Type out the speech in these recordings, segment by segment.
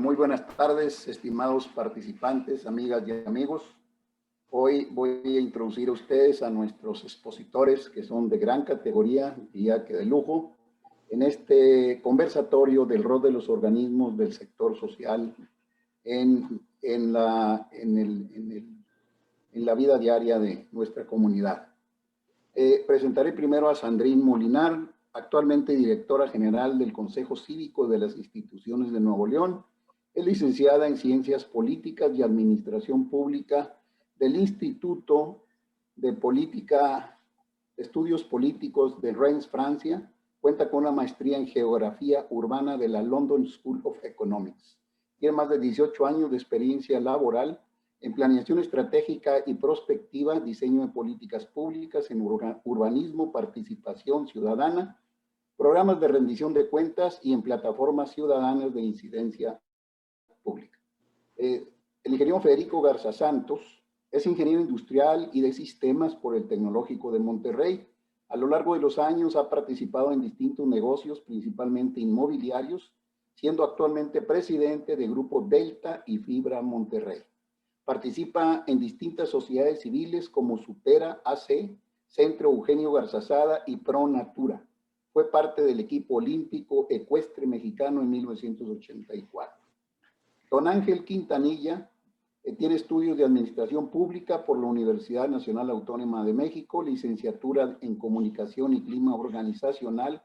Muy buenas tardes, estimados participantes, amigas y amigos. Hoy voy a introducir a ustedes a nuestros expositores que son de gran categoría, diría que de lujo, en este conversatorio del rol de los organismos del sector social en la vida diaria de nuestra comunidad. Presentaré primero a Sandrine Molinar, actualmente directora general del Consejo Cívico de las Instituciones de Nuevo León. Es licenciada en Ciencias Políticas y Administración Pública del Instituto de Estudios Políticos de Reims, Francia. Cuenta con una maestría en Geografía Urbana de la London School of Economics. Tiene más de 18 años de experiencia laboral en planeación estratégica y prospectiva, diseño de políticas públicas, en urbanismo, participación ciudadana, programas de rendición de cuentas y en plataformas ciudadanas de incidencia pública. El ingeniero Federico Garza Santos es ingeniero industrial y de sistemas por el Tecnológico de Monterrey. A lo largo de los años ha participado en distintos negocios, principalmente inmobiliarios, siendo actualmente presidente de Grupo Delta y Fibra Monterrey. Participa en distintas sociedades civiles como Supera AC, Centro Eugenio Garzazada y Pro Natura. Fue parte del equipo olímpico ecuestre mexicano en 1984. Don Ángel Quintanilla tiene estudios de Administración Pública por la Universidad Nacional Autónoma de México, licenciatura en Comunicación y Clima Organizacional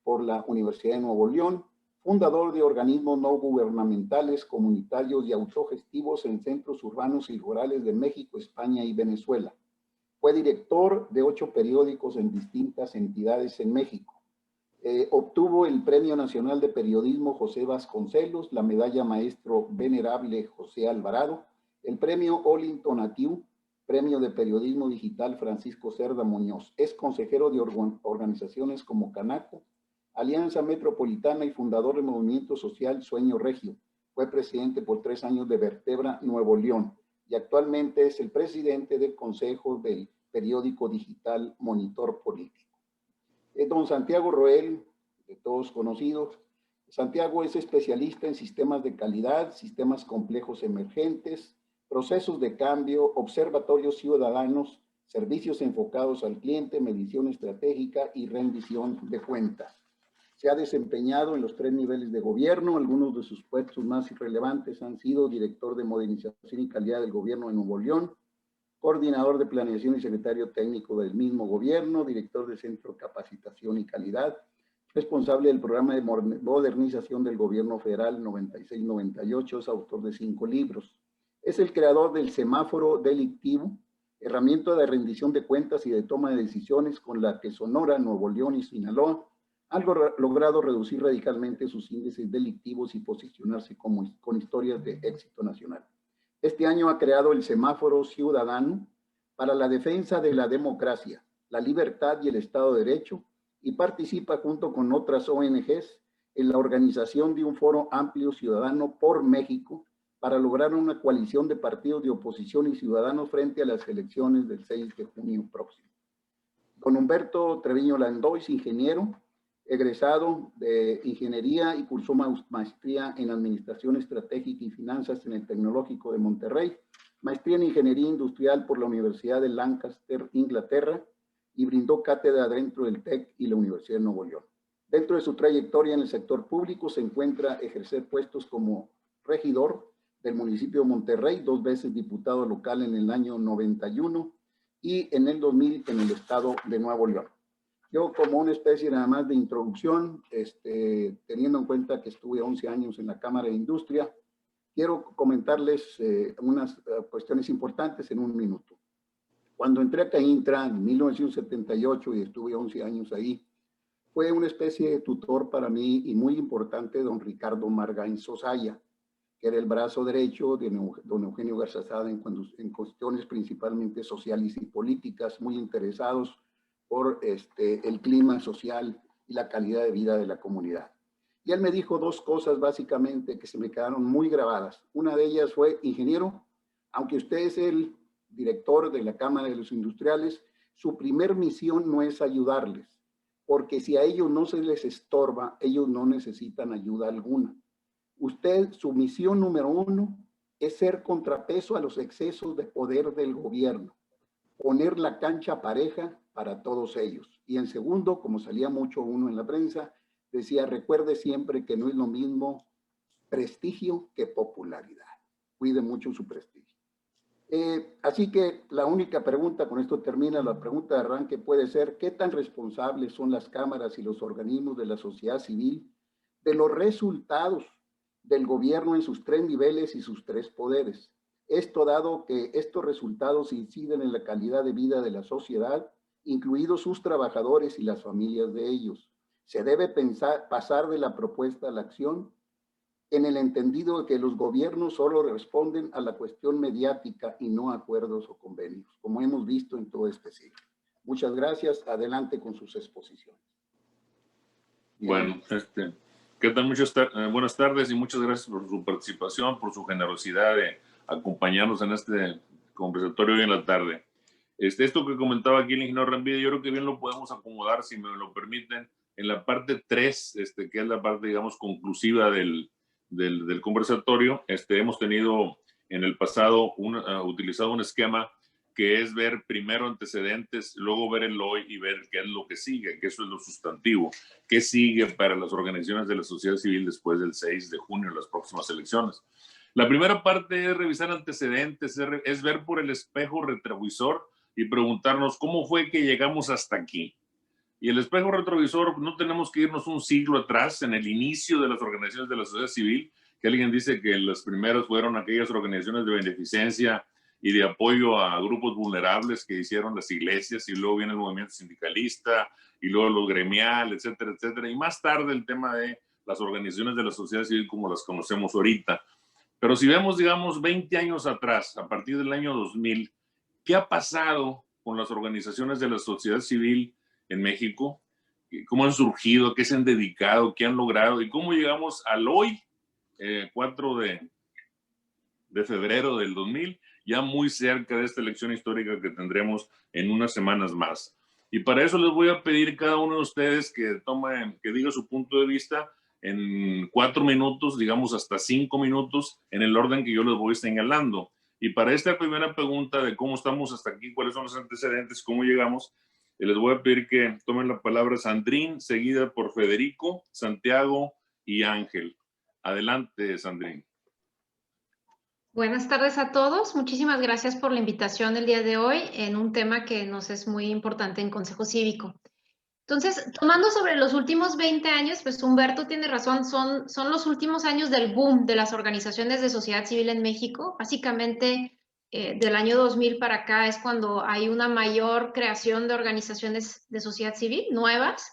por la Universidad de Nuevo León, fundador de organismos no gubernamentales, comunitarios y autogestivos en centros urbanos y rurales de México, España y Venezuela. Fue director de 8 periódicos en distintas entidades en México. Obtuvo el Premio Nacional de Periodismo José Vasconcelos, la Medalla Maestro Venerable José Alvarado, el Premio Olinton Atiu, Premio de Periodismo Digital Francisco Cerda Muñoz. Es consejero de organizaciones como Canaco, Alianza Metropolitana y fundador del movimiento social Sueño Regio. Fue presidente por 3 años de Vertebra Nuevo León y actualmente es el presidente del consejo del periódico digital Monitor Político. Don Santiago Roel, de todos conocidos. Santiago es especialista en sistemas de calidad, sistemas complejos emergentes, procesos de cambio, observatorios ciudadanos, servicios enfocados al cliente, medición estratégica y rendición de cuentas. Se ha desempeñado en los 3 niveles de gobierno. Algunos de sus puestos más relevantes han sido director de Modernización y Calidad del Gobierno de Nuevo León, coordinador de planeación y secretario técnico del mismo gobierno, director del Centro de Capacitación y Calidad, responsable del programa de modernización del gobierno federal 96-98, es autor de 5 libros. Es el creador del semáforo delictivo, herramienta de rendición de cuentas y de toma de decisiones con la que Sonora, Nuevo León y Sinaloa han logrado reducir radicalmente sus índices delictivos y posicionarse con historias de éxito nacional. Este año ha creado el Semáforo Ciudadano para la defensa de la democracia, la libertad y el Estado de Derecho, y participa junto con otras ONGs en la organización de un foro amplio ciudadano por México para lograr una coalición de partidos de oposición y ciudadanos frente a las elecciones del 6 de junio próximo. Don Humberto Treviño Landois, ingeniero, egresado de Ingeniería y cursó maestría en Administración Estratégica y Finanzas en el Tecnológico de Monterrey, maestría en Ingeniería Industrial por la Universidad de Lancaster, Inglaterra, y brindó cátedra dentro del TEC y la Universidad de Nuevo León. Dentro de su trayectoria en el sector público se encuentra ejercer puestos como regidor del municipio de Monterrey, 2 veces diputado local en el año 91 y en el 2000 en el estado de Nuevo León. Yo, como una especie nada más de introducción, teniendo en cuenta que estuve 11 años en la Cámara de Industria, quiero comentarles unas cuestiones importantes en un minuto. Cuando entré a CAINTRA en 1978 y estuve 11 años ahí, fue una especie de tutor para mí y muy importante don Ricardo Margain Sosaya, que era el brazo derecho de don Eugenio Garzazada en cuestiones principalmente sociales y políticas, muy interesados por el clima social y la calidad de vida de la comunidad. Y él me dijo 2 cosas básicamente que se me quedaron muy grabadas. Una de ellas fue: ingeniero, aunque usted es el director de la Cámara de los Industriales, su primer misión no es ayudarles, porque si a ellos no se les estorba, ellos no necesitan ayuda alguna. Usted, su misión número 1 es ser contrapeso a los excesos de poder del gobierno, poner la cancha pareja para todos ellos. Y en segundo, como salía mucho uno en la prensa, decía, recuerde siempre que no es lo mismo prestigio que popularidad. Cuide mucho su prestigio. Así que la única pregunta, con esto termina, la pregunta de arranque puede ser, ¿qué tan responsables son las cámaras y los organismos de la sociedad civil de los resultados del gobierno en sus 3 niveles y sus 3 poderes? Esto dado que estos resultados inciden en la calidad de vida de la sociedad, incluidos sus trabajadores y las familias de ellos. Se debe pasar de la propuesta a la acción en el entendido de que los gobiernos solo responden a la cuestión mediática y no a acuerdos o convenios, como hemos visto en todo este siglo. Muchas gracias. Adelante con sus exposiciones. Bueno, ¿qué tal? Buenas tardes y muchas gracias por su participación, por su generosidad de acompañarnos en este conversatorio hoy en la tarde. Esto que comentaba aquí el ingeniero Rambide, yo creo que bien lo podemos acomodar, si me lo permiten, en la parte 3, que es la parte, digamos, conclusiva del conversatorio. Hemos tenido en el pasado utilizado un esquema que es ver primero antecedentes, luego ver el hoy y ver qué es lo que sigue, que eso es lo sustantivo. ¿Qué sigue para las organizaciones de la sociedad civil después del 6 de junio, las próximas elecciones? La primera parte es revisar antecedentes, es ver por el espejo retrovisor y preguntarnos cómo fue que llegamos hasta aquí. Y el espejo retrovisor, no tenemos que irnos un siglo atrás, en el inicio de las organizaciones de la sociedad civil, que alguien dice que las primeras fueron aquellas organizaciones de beneficencia y de apoyo a grupos vulnerables que hicieron las iglesias, y luego viene el movimiento sindicalista, y luego lo gremial, etcétera, etcétera. Y más tarde el tema de las organizaciones de la sociedad civil como las conocemos ahorita. Pero si vemos, digamos, 20 años atrás, a partir del año 2000, ¿qué ha pasado con las organizaciones de la sociedad civil en México? ¿Cómo han surgido? ¿Qué se han dedicado? ¿Qué han logrado? ¿Y cómo llegamos al hoy, 4 de febrero del 2000, ya muy cerca de esta elección histórica que tendremos en unas semanas más? Y para eso les voy a pedir a cada uno de ustedes que diga su punto de vista en 4 minutos, digamos hasta 5 minutos, en el orden que yo les voy señalando. Y para esta primera pregunta de cómo estamos hasta aquí, cuáles son los antecedentes, cómo llegamos, les voy a pedir que tomen la palabra Sandrine, seguida por Federico, Santiago y Ángel. Adelante, Sandrine. Buenas tardes a todos. Muchísimas gracias por la invitación el día de hoy en un tema que nos es muy importante en Consejo Cívico. Entonces, tomando sobre los últimos 20 años, pues Humberto tiene razón, son los últimos años del boom de las organizaciones de sociedad civil en México. Básicamente, del año 2000 para acá es cuando hay una mayor creación de organizaciones de sociedad civil nuevas.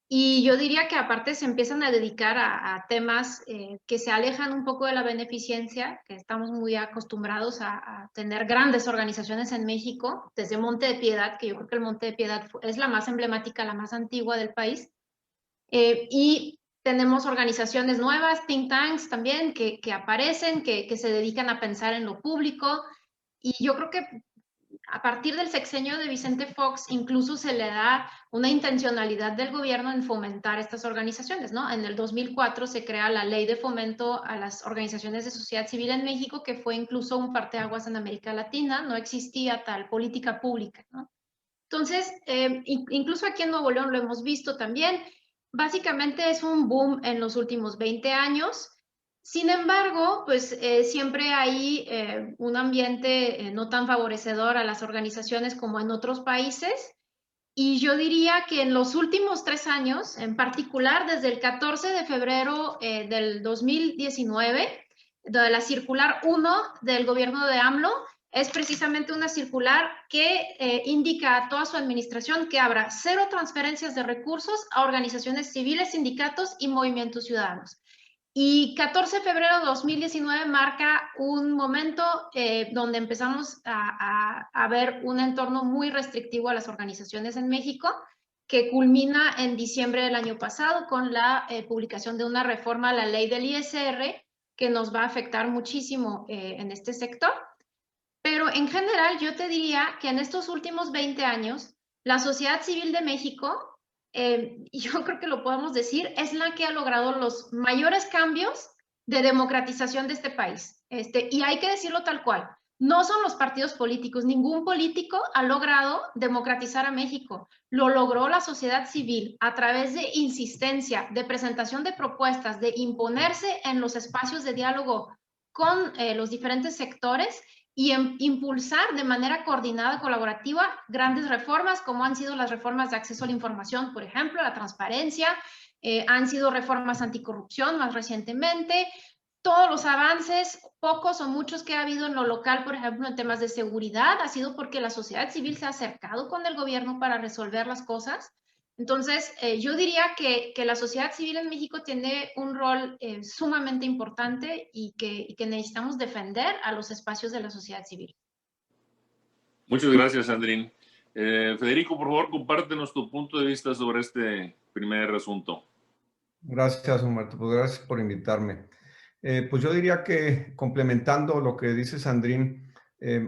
Y yo diría que aparte se empiezan a dedicar a temas que se alejan un poco de la beneficencia, que estamos muy acostumbrados a tener grandes organizaciones en México, desde Monte de Piedad, que yo creo que el Monte de Piedad es la más emblemática, la más antigua del país, y tenemos organizaciones nuevas, think tanks también, que aparecen, que se dedican a pensar en lo público, y yo creo que a partir del sexenio de Vicente Fox, incluso se le da una intencionalidad del gobierno en fomentar estas organizaciones, ¿no? En el 2004 se crea la Ley de Fomento a las Organizaciones de Sociedad Civil en México, que fue incluso un parteaguas en América Latina, no existía tal política pública, ¿no? Entonces, incluso aquí en Nuevo León lo hemos visto también, básicamente es un boom en los últimos 20 años. Sin embargo, pues siempre hay un ambiente no tan favorecedor a las organizaciones como en otros países. Y yo diría que en los últimos 3 años, en particular desde el 14 de febrero del 2019, de la circular 1 del gobierno de AMLO, es precisamente una circular que indica a toda su administración que habrá 0 transferencias de recursos a organizaciones civiles, sindicatos y movimientos ciudadanos. Y 14 de febrero de 2019 marca un momento donde empezamos a ver un entorno muy restrictivo a las organizaciones en México, que culmina en diciembre del año pasado con la publicación de una reforma a la ley del ISR que nos va a afectar muchísimo en este sector. Pero en general yo te diría que en estos últimos 20 años, la sociedad civil de México, yo creo que lo podemos decir, es la que ha logrado los mayores cambios de democratización de este país. Y hay que decirlo tal cual. No son los partidos políticos. Ningún político ha logrado democratizar a México. Lo logró la sociedad civil a través de insistencia, de presentación de propuestas, de imponerse en los espacios de diálogo con los diferentes sectores y impulsar de manera coordinada, colaborativa, grandes reformas, como han sido las reformas de acceso a la información, por ejemplo, la transparencia, han sido reformas anticorrupción más recientemente. Todos los avances, pocos o muchos que ha habido en lo local, por ejemplo, en temas de seguridad, ha sido porque la sociedad civil se ha acercado con el gobierno para resolver las cosas. Entonces, yo diría que la sociedad civil en México tiene un rol sumamente importante y que necesitamos defender a los espacios de la sociedad civil. Muchas gracias, Sandrine. Federico, por favor, compártenos tu punto de vista sobre este primer asunto. Gracias, Humberto. Pues gracias por invitarme. Pues yo diría que, complementando lo que dice Sandrine,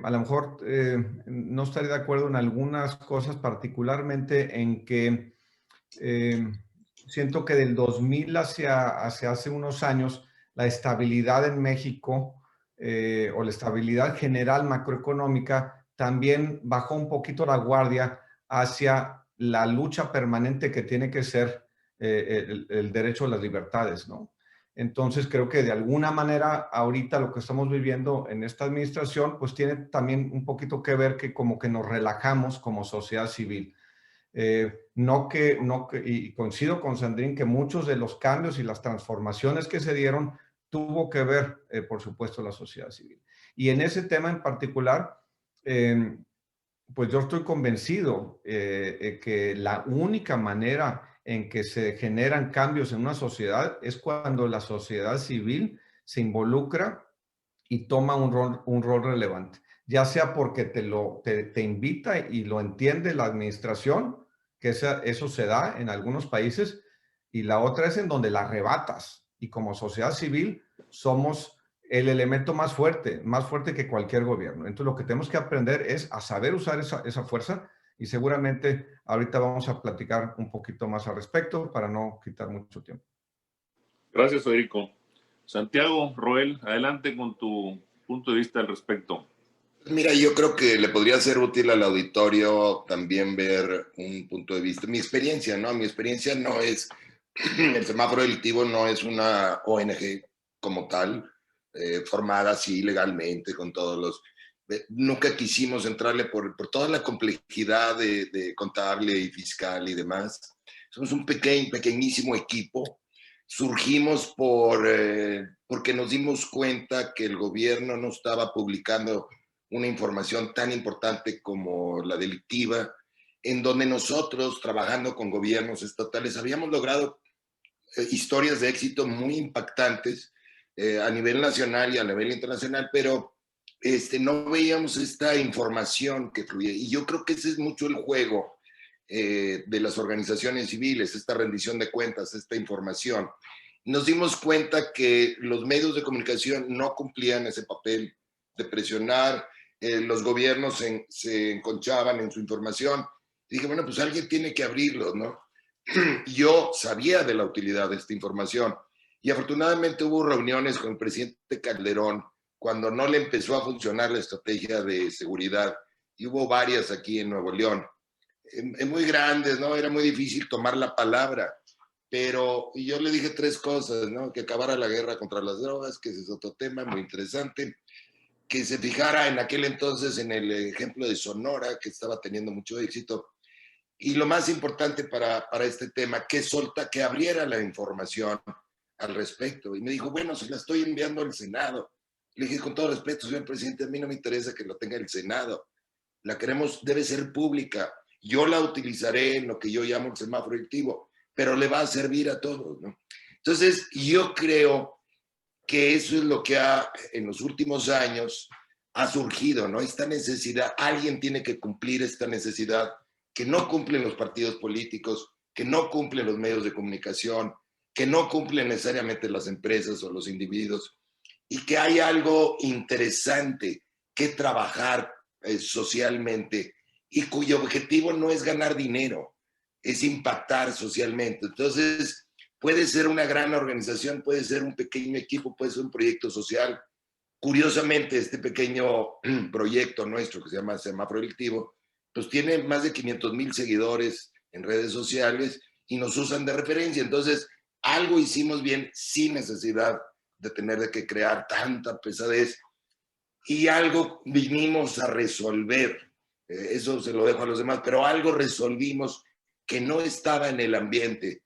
a lo mejor no estaría de acuerdo en algunas cosas, particularmente en que siento que del 2000 hacia hace unos años, la estabilidad en México o la estabilidad general macroeconómica también bajó un poquito la guardia hacia la lucha permanente que tiene que ser el derecho a las libertades, ¿no? Entonces creo que de alguna manera ahorita lo que estamos viviendo en esta administración pues tiene también un poquito que ver que como que nos relajamos como sociedad civil. Y coincido con Sandrine que muchos de los cambios y las transformaciones que se dieron tuvo que ver, por supuesto, la sociedad civil. Y en ese tema en particular, pues yo estoy convencido que la única manera en que se generan cambios en una sociedad es cuando la sociedad civil se involucra y toma un rol relevante, ya sea porque te invita y lo entiende la administración, que eso se da en algunos países, y la otra es en donde la arrebatas. Y como sociedad civil somos el elemento más fuerte que cualquier gobierno. Entonces lo que tenemos que aprender es a saber usar esa fuerza, y seguramente ahorita vamos a platicar un poquito más al respecto para no quitar mucho tiempo. Gracias, Federico. Santiago, Roel, adelante con tu punto de vista al respecto. Mira, yo creo que le podría ser útil al auditorio también ver un punto de vista. Mi experiencia, ¿no? Mi experiencia no es, el Semáforo Delictivo no es una ONG como tal, formada así legalmente con todos los... nunca quisimos entrarle por toda la complejidad de contable y fiscal y demás. Somos un pequeñísimo equipo. Surgimos porque nos dimos cuenta que el gobierno no estaba publicando una información tan importante como la delictiva, en donde nosotros, trabajando con gobiernos estatales, habíamos logrado historias de éxito muy impactantes a nivel nacional y a nivel internacional, pero no veíamos esta información que fluía. Y yo creo que ese es mucho el juego de las organizaciones civiles, esta rendición de cuentas, esta información. Nos dimos cuenta que los medios de comunicación no cumplían ese papel de presionar, los gobiernos se enconchaban en su información. Y dije, bueno, pues alguien tiene que abrirlo, ¿no? Yo sabía de la utilidad de esta información y afortunadamente hubo reuniones con el presidente Calderón cuando no le empezó a funcionar la estrategia de seguridad, y hubo varias aquí en Nuevo León, muy grandes, ¿no? Era muy difícil tomar la palabra, pero yo le dije tres cosas, ¿no? Que acabara la guerra contra las drogas, que ese es otro tema muy interesante, que se fijara en aquel entonces en el ejemplo de Sonora, que estaba teniendo mucho éxito, y lo más importante para este tema, que abriera la información al respecto. Y me dijo, bueno, se la estoy enviando al Senado. Le dije, con todo respeto, señor presidente, a mí no me interesa que lo tenga el Senado. La queremos, debe ser pública. Yo la utilizaré en lo que yo llamo el semáforo delictivo, pero le va a servir a todos, ¿no? Entonces, yo creo que eso es lo que en los últimos años ha surgido, ¿no? Esta necesidad, alguien tiene que cumplir esta necesidad que no cumplen los partidos políticos, que no cumplen los medios de comunicación, que no cumplen necesariamente las empresas o los individuos, y que hay algo interesante que trabajar socialmente y cuyo objetivo no es ganar dinero, es impactar socialmente. Entonces, puede ser una gran organización, puede ser un pequeño equipo, puede ser un proyecto social. Curiosamente, este pequeño proyecto nuestro que se llama Semáforo Delictivo, pues tiene más de 500,000 seguidores en redes sociales y nos usan de referencia. Entonces, algo hicimos bien sin necesidad de tener que crear tanta pesadez, y algo vinimos a resolver. Eso se lo dejo a los demás, pero algo resolvimos que no estaba en el ambiente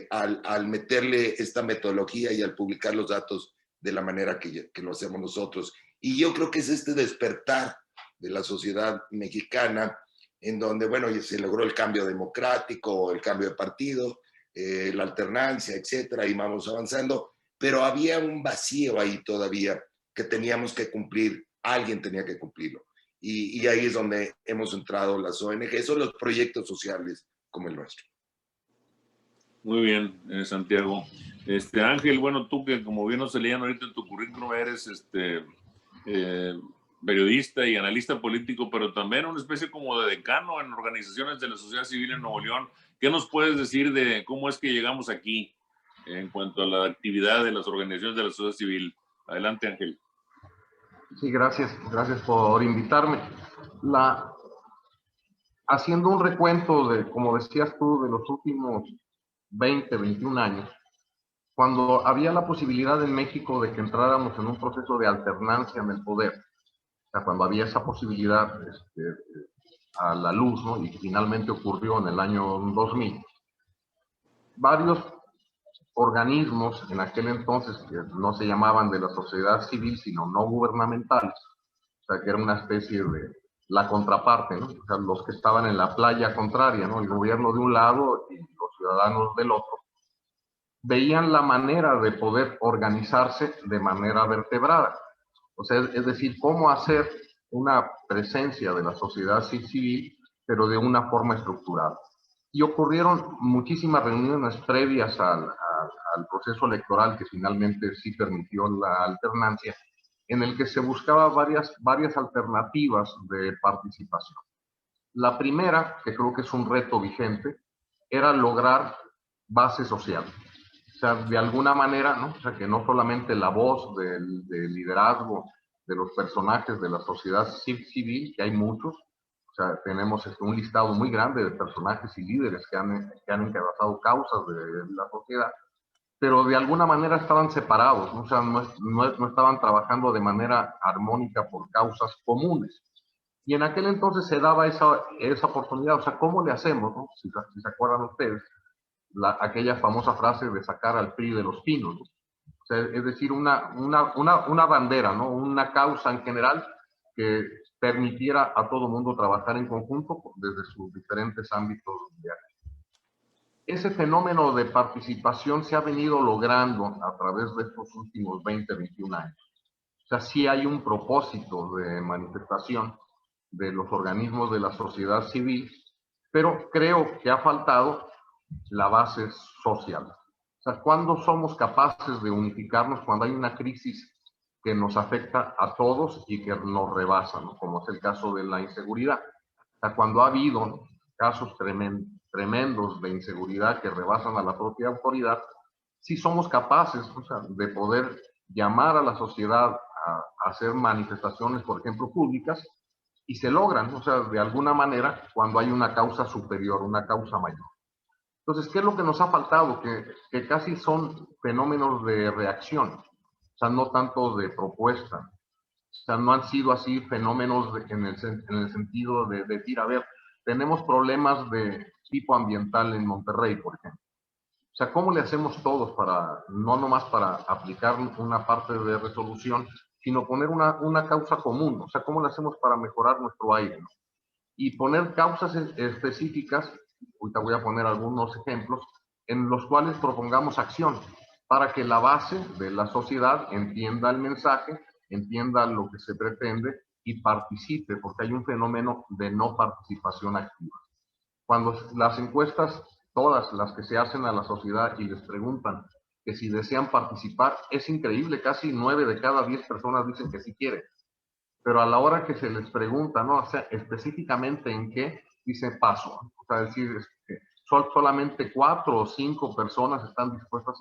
al meterle esta metodología y al publicar los datos de la manera que lo hacemos nosotros. Y yo creo que es este despertar de la sociedad mexicana, en donde, bueno, se logró el cambio democrático, el cambio de partido, la alternancia, etcétera, y vamos avanzando, pero había un vacío ahí todavía que teníamos que cumplir, alguien tenía que cumplirlo. Y ahí es donde hemos entrado las ONG, son los proyectos sociales como el nuestro. Muy bien, Santiago. Ángel, bueno, tú que como bien nos leían ahorita en tu currículum, eres periodista y analista político, pero también una especie como de decano en organizaciones de la sociedad civil en Nuevo León. ¿Qué nos puedes decir de cómo es que llegamos aquí en cuanto a la actividad de las organizaciones de la sociedad civil? Adelante, Ángel. Sí, gracias por invitarme. Haciendo un recuento de, como decías tú, de los últimos 20, 21 años, cuando había la posibilidad en México de que entráramos en un proceso de alternancia en el poder, o sea, cuando había esa posibilidad a la luz, ¿no? Y finalmente ocurrió en el año 2000, varios organismos en aquel entonces que no se llamaban de la sociedad civil, sino no gubernamentales, o sea, que era una especie de la contraparte, ¿no? O sea, los que estaban en la playa contraria, ¿no? El gobierno de un lado y los ciudadanos del otro, veían la manera de poder organizarse de manera vertebrada. O sea, es decir, cómo hacer una presencia de la sociedad civil, pero de una forma estructurada. Y ocurrieron muchísimas reuniones previas al proceso electoral que finalmente sí permitió la alternancia, en el que se buscaba varias alternativas de participación. La primera, que creo que es un reto vigente, era lograr base social. O sea, de alguna manera, ¿no? O sea, que no solamente la voz del liderazgo de los personajes de la sociedad civil, que hay muchos, o sea, tenemos un listado muy grande de personajes y líderes que han encabezado causas de la sociedad, pero de alguna manera estaban separados, ¿no? O sea, no estaban trabajando de manera armónica por causas comunes. Y en aquel entonces se daba esa oportunidad, o sea, ¿cómo le hacemos, no? Si se acuerdan ustedes, aquella famosa frase de sacar al PRI de los pinos, ¿no? O sea, es decir, una bandera, ¿no? Una causa en general que permitiera a todo mundo trabajar en conjunto desde sus diferentes ámbitos de acción. Ese fenómeno de participación se ha venido logrando a través de estos últimos 20, 21 años. O sea, sí hay un propósito de manifestación de los organismos de la sociedad civil, pero creo que ha faltado la base social. O sea, ¿cuándo somos capaces de unificarnos cuando hay una crisis que nos afecta a todos y que nos rebasa, ¿no? Como es el caso de la inseguridad? O sea, cuando ha habido casos tremendos de inseguridad que rebasan a la propia autoridad, sí somos capaces, o sea, de poder llamar a la sociedad a hacer manifestaciones, por ejemplo, públicas, y se logran, o sea, de alguna manera, cuando hay una causa superior, una causa mayor. Entonces, ¿qué es lo que nos ha faltado? Que casi son fenómenos de reacción, o sea, no tanto de propuesta. O sea, no han sido así fenómenos en el sentido de decir, a ver, tenemos problemas de tipo ambiental en Monterrey, por ejemplo. O sea, ¿cómo le hacemos todos para, no nomás para aplicar una parte de resolución, sino poner una causa común? O sea, ¿cómo le hacemos para mejorar nuestro aire, ¿no? Y poner causas específicas, ahorita voy a poner algunos ejemplos, en los cuales propongamos acción para que la base de la sociedad entienda el mensaje, entienda lo que se pretende y participe, porque hay un fenómeno de no participación activa. Cuando las encuestas, todas las que se hacen a la sociedad y les preguntan que si desean participar, es increíble, casi 9 de cada 10 personas dicen que sí quieren. Pero a la hora que se les pregunta, ¿no? O sea, específicamente en qué, dicen paso. O sea, decir, solamente 4 o 5 personas están dispuestas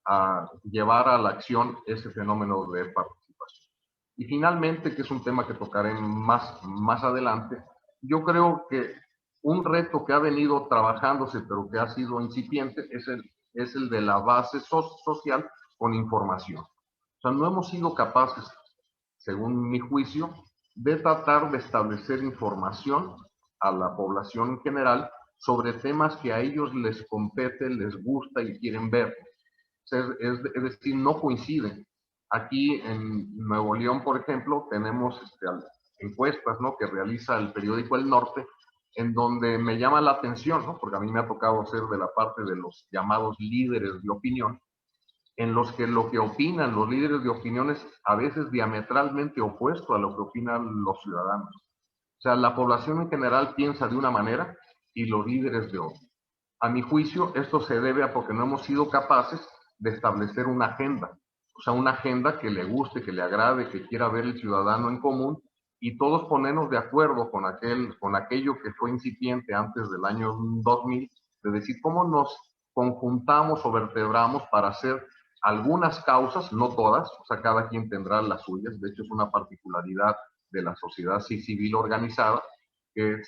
a llevar a la acción ese fenómeno de participación. Y finalmente, que es un tema que tocaré más adelante, yo creo que un reto que ha venido trabajándose, pero que ha sido incipiente, es el de la base social con información. O sea, no hemos sido capaces, según mi juicio, de tratar de establecer información a la población en general sobre temas que a ellos les compete, les gusta y quieren ver. O sea, es decir, no coinciden. Aquí en Nuevo León, por ejemplo, tenemos encuestas, ¿no?, que realiza el periódico El Norte, en donde me llama la atención, ¿no?, porque a mí me ha tocado ser de la parte de los llamados líderes de opinión, en los que lo que opinan los líderes de opinión es a veces diametralmente opuesto a lo que opinan los ciudadanos. O sea, la población en general piensa de una manera y los líderes de otra. A mi juicio, esto se debe a porque no hemos sido capaces de establecer una agenda. O sea, una agenda que le guste, que le agrade, que quiera ver el ciudadano en común, y todos ponernos de acuerdo con aquello que fue incipiente antes del año 2000, de decir cómo nos conjuntamos o vertebramos para hacer algunas causas, no todas, o sea, cada quien tendrá las suyas. De hecho, es una particularidad de la sociedad civil organizada, que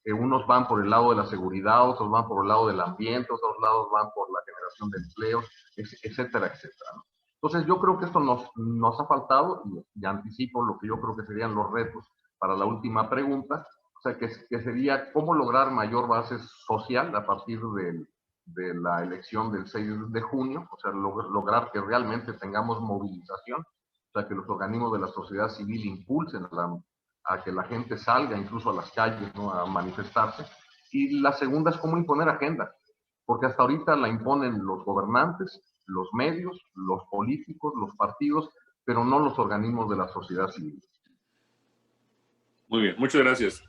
unos van por el lado de la seguridad, otros van por el lado del ambiente, otros lados van por la generación de empleos, etcétera, etcétera, ¿no? Entonces, yo creo que esto nos ha faltado, y anticipo lo que yo creo que serían los retos para la última pregunta, o sea, que sería cómo lograr mayor base social a partir de la elección del 6 de junio, o sea, lograr que realmente tengamos movilización, o sea, que los organismos de la sociedad civil impulsen a que la gente salga incluso a las calles, ¿no?, a manifestarse. Y la segunda es cómo imponer agenda, porque hasta ahorita la imponen los gobernantes, los medios, los políticos, los partidos, pero no los organismos de la sociedad civil. Muy bien, muchas gracias.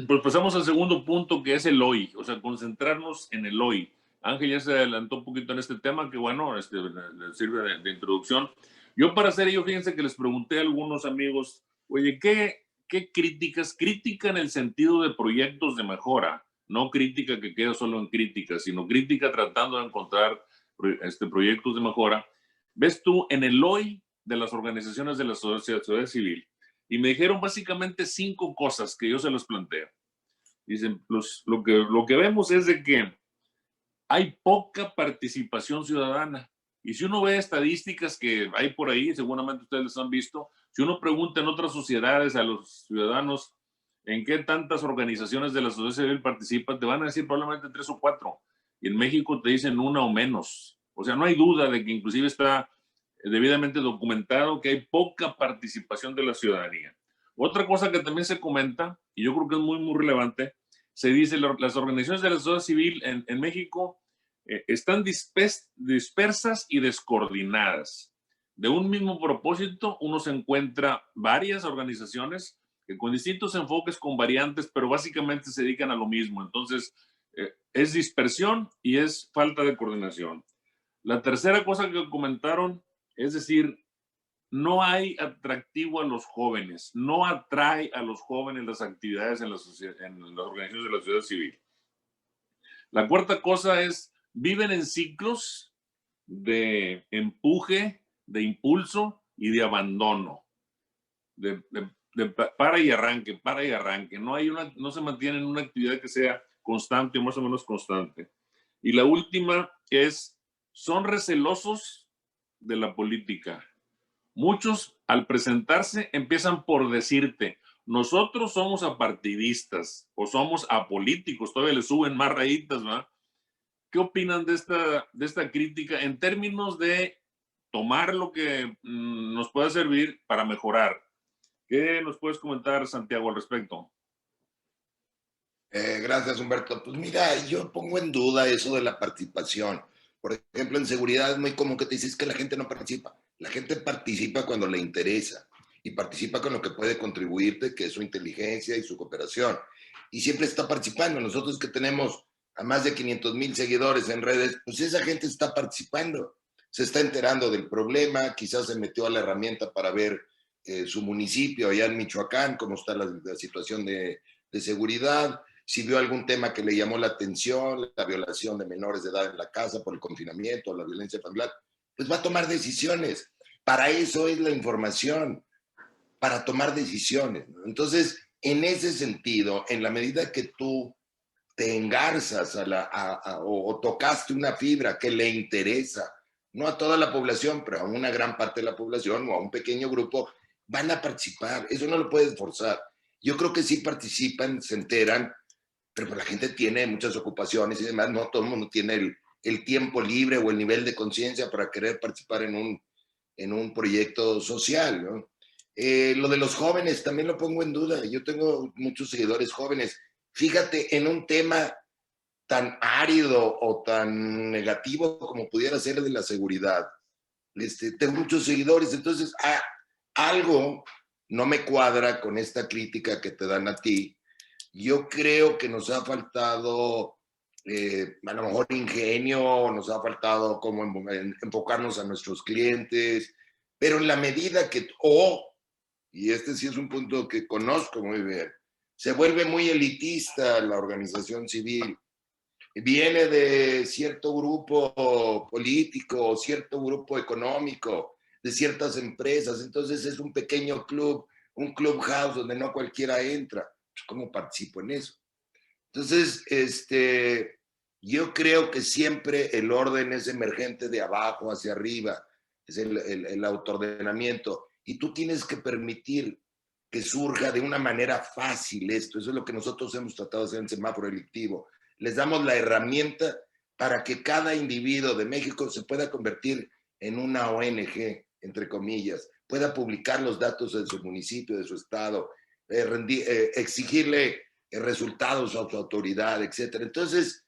Pues pasamos al segundo punto, que es el hoy, o sea, concentrarnos en el hoy. Ángel ya se adelantó un poquito en este tema, que bueno, le sirve de introducción. Yo para hacer ello, fíjense que les pregunté a algunos amigos, oye, ¿qué críticas? Crítica en el sentido de proyectos de mejora, no crítica que queda solo en crítica, sino crítica tratando de encontrar proyectos de mejora. ¿Ves tú en el hoy de las organizaciones de la sociedad civil? Y me dijeron básicamente 5 cosas que yo se los planteo. Dicen, lo que vemos es de que hay poca participación ciudadana. Y si uno ve estadísticas que hay por ahí, seguramente ustedes las han visto, si uno pregunta en otras sociedades a los ciudadanos en qué tantas organizaciones de la sociedad civil participan, te van a decir probablemente 3 o 4. Y en México te dicen 1 o menos. O sea, no hay duda de que inclusive está debidamente documentado que hay poca participación de la ciudadanía. Otra cosa que también se comenta, y yo creo que es muy relevante, se dice las organizaciones de la sociedad civil en México están dispersas y descoordinadas. De un mismo propósito, uno se encuentra varias organizaciones que con distintos enfoques, con variantes, pero básicamente se dedican a lo mismo. Entonces, es dispersión y es falta de coordinación. La tercera cosa que comentaron, es decir, no hay atractivo a los jóvenes, no atrae a los jóvenes las actividades en las organizaciones de la sociedad civil. La cuarta cosa es, viven en ciclos de empuje, de impulso y de abandono, de para y arranque, para y arranque. No se mantiene en una actividad que sea constante o más o menos constante. Y la última es, son recelosos de la política. Muchos al presentarse empiezan por decirte, nosotros somos apartidistas o somos apolíticos, todavía le suben más rayitas, ¿verdad? ¿Qué opinan de esta crítica en términos de tomar lo que nos pueda servir para mejorar? ¿Qué nos puedes comentar, Santiago, al respecto? Gracias, Humberto. Pues mira, yo pongo en duda eso de la participación. Por ejemplo, en seguridad es muy común que te dices que la gente no participa. La gente participa cuando le interesa y participa con lo que puede contribuirte, que es su inteligencia y su cooperación. Y siempre está participando. Nosotros que tenemos a más de 500,000 seguidores en redes, pues esa gente está participando. Se está enterando del problema, quizás se metió a la herramienta para ver su municipio allá en Michoacán, cómo está la situación de seguridad. si vio algún tema que le llamó la atención, la violación de menores de edad en la casa por el confinamiento, la violencia familiar, pues va a tomar decisiones. Para eso es la información, para tomar decisiones, ¿no? Entonces, en ese sentido, en la medida que tú te engarzas o tocaste una fibra que le interesa, no a toda la población, pero a una gran parte de la población o a un pequeño grupo, van a participar. Eso no lo puedes forzar. Yo creo que sí participan, se enteran, pero pues la gente tiene muchas ocupaciones y demás, no todo el mundo tiene el tiempo libre o el nivel de conciencia para querer participar en un proyecto social, ¿no? Lo de los jóvenes también lo pongo en duda. Yo tengo muchos seguidores jóvenes. Fíjate, en un tema tan árido o tan negativo como pudiera ser el de la seguridad, tengo muchos seguidores, entonces algo no me cuadra con esta crítica que te dan a ti. Yo creo que nos ha faltado a lo mejor ingenio, nos ha faltado como enfocarnos a nuestros clientes, pero en la medida que, y este sí es un punto que conozco muy bien, se vuelve muy elitista la organización civil, viene de cierto grupo político, cierto grupo económico, de ciertas empresas, entonces es un pequeño club, un clubhouse donde no cualquiera entra. ¿Cómo participo en eso? Entonces, yo creo que siempre el orden es emergente de abajo hacia arriba, es el autoordenamiento, y tú tienes que permitir que surja de una manera fácil esto. Eso es lo que nosotros hemos tratado de hacer en Semáforo Delictivo. Les damos la herramienta para que cada individuo de México se pueda convertir en una ONG, entre comillas, pueda publicar los datos de su municipio, de su estado, exigirle resultados a su autoridad, etc. Entonces,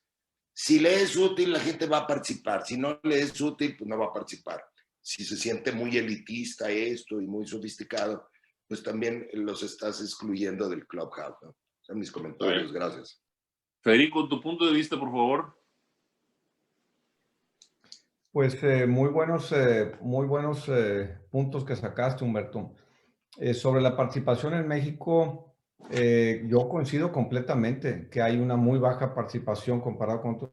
si le es útil, la gente va a participar. Si no le es útil, pues no va a participar. Si se siente muy elitista esto y muy sofisticado, pues también los estás excluyendo del Clubhouse, ¿no? Son mis comentarios, gracias. Federico, tu punto de vista, por favor. Pues muy buenos puntos que sacaste, Humberto. Sobre la participación en México, yo coincido completamente que hay una muy baja participación comparado con otros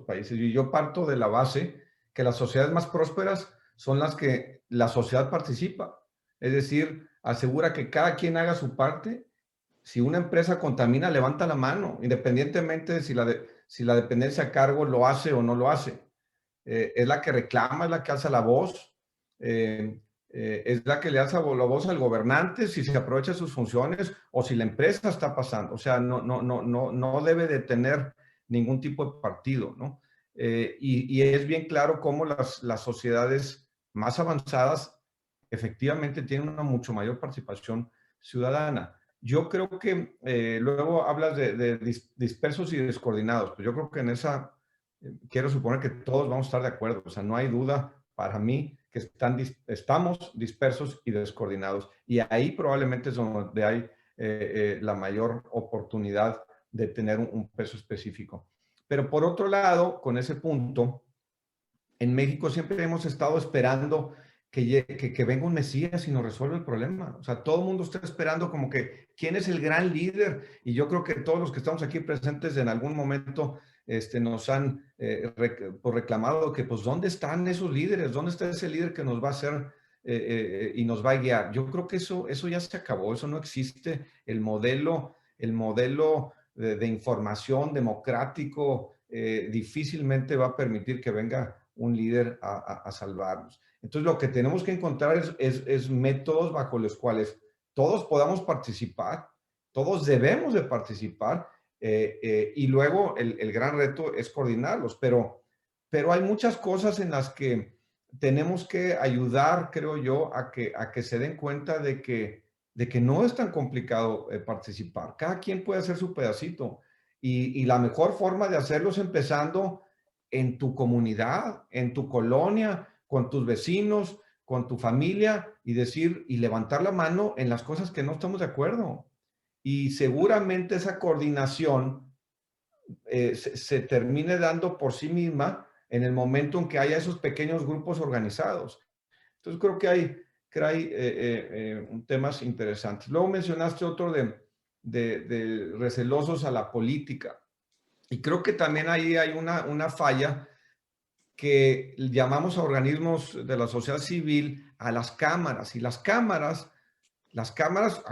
países. Y yo parto de la base que las sociedades más prósperas son las que la sociedad participa. Es decir, asegura que cada quien haga su parte. Si una empresa contamina, levanta la mano, independientemente de si la dependencia a cargo lo hace o no lo hace. Es la que reclama, es la que alza la voz, es la que le alza la voz al gobernante si se aprovecha sus funciones o si la empresa está pasando. O sea, no debe de tener ningún tipo de partido, ¿no? Y es bien claro cómo las sociedades más avanzadas efectivamente tienen una mucho mayor participación ciudadana. Yo creo que luego hablas de dispersos y descoordinados. Pues yo creo que en esa quiero suponer que todos vamos a estar de acuerdo. O sea, no hay duda para mí que estamos dispersos y descoordinados. Y ahí probablemente es donde hay la mayor oportunidad de tener un peso específico. Pero por otro lado, con ese punto, en México siempre hemos estado esperando que venga un Mesías y nos resuelva el problema. O sea, todo el mundo está esperando como que, ¿quién es el gran líder? Y yo creo que todos los que estamos aquí presentes en algún momento nos han reclamado que, pues, ¿dónde están esos líderes? ¿Dónde está ese líder que nos va a hacer y nos va a guiar? Yo creo que eso ya se acabó, eso no existe. El modelo de información democrático difícilmente va a permitir que venga un líder a salvarnos. Entonces, lo que tenemos que encontrar es métodos bajo los cuales todos podamos participar, todos debemos de participar, y luego el gran reto es coordinarlos, pero hay muchas cosas en las que tenemos que ayudar, creo yo, a que se den cuenta de que no es tan complicado participar. Cada quien puede hacer su pedacito y la mejor forma de hacerlo es empezando en tu comunidad, en tu colonia, con tus vecinos, con tu familia y levantar la mano en las cosas que no estamos de acuerdo. Y seguramente esa coordinación se termine dando por sí misma en el momento en que haya esos pequeños grupos organizados. Entonces creo que hay temas interesantes. Luego mencionaste otro de recelosos a la política. Y creo que también ahí hay una falla que llamamos a organismos de la sociedad civil a las cámaras. Y las cámaras,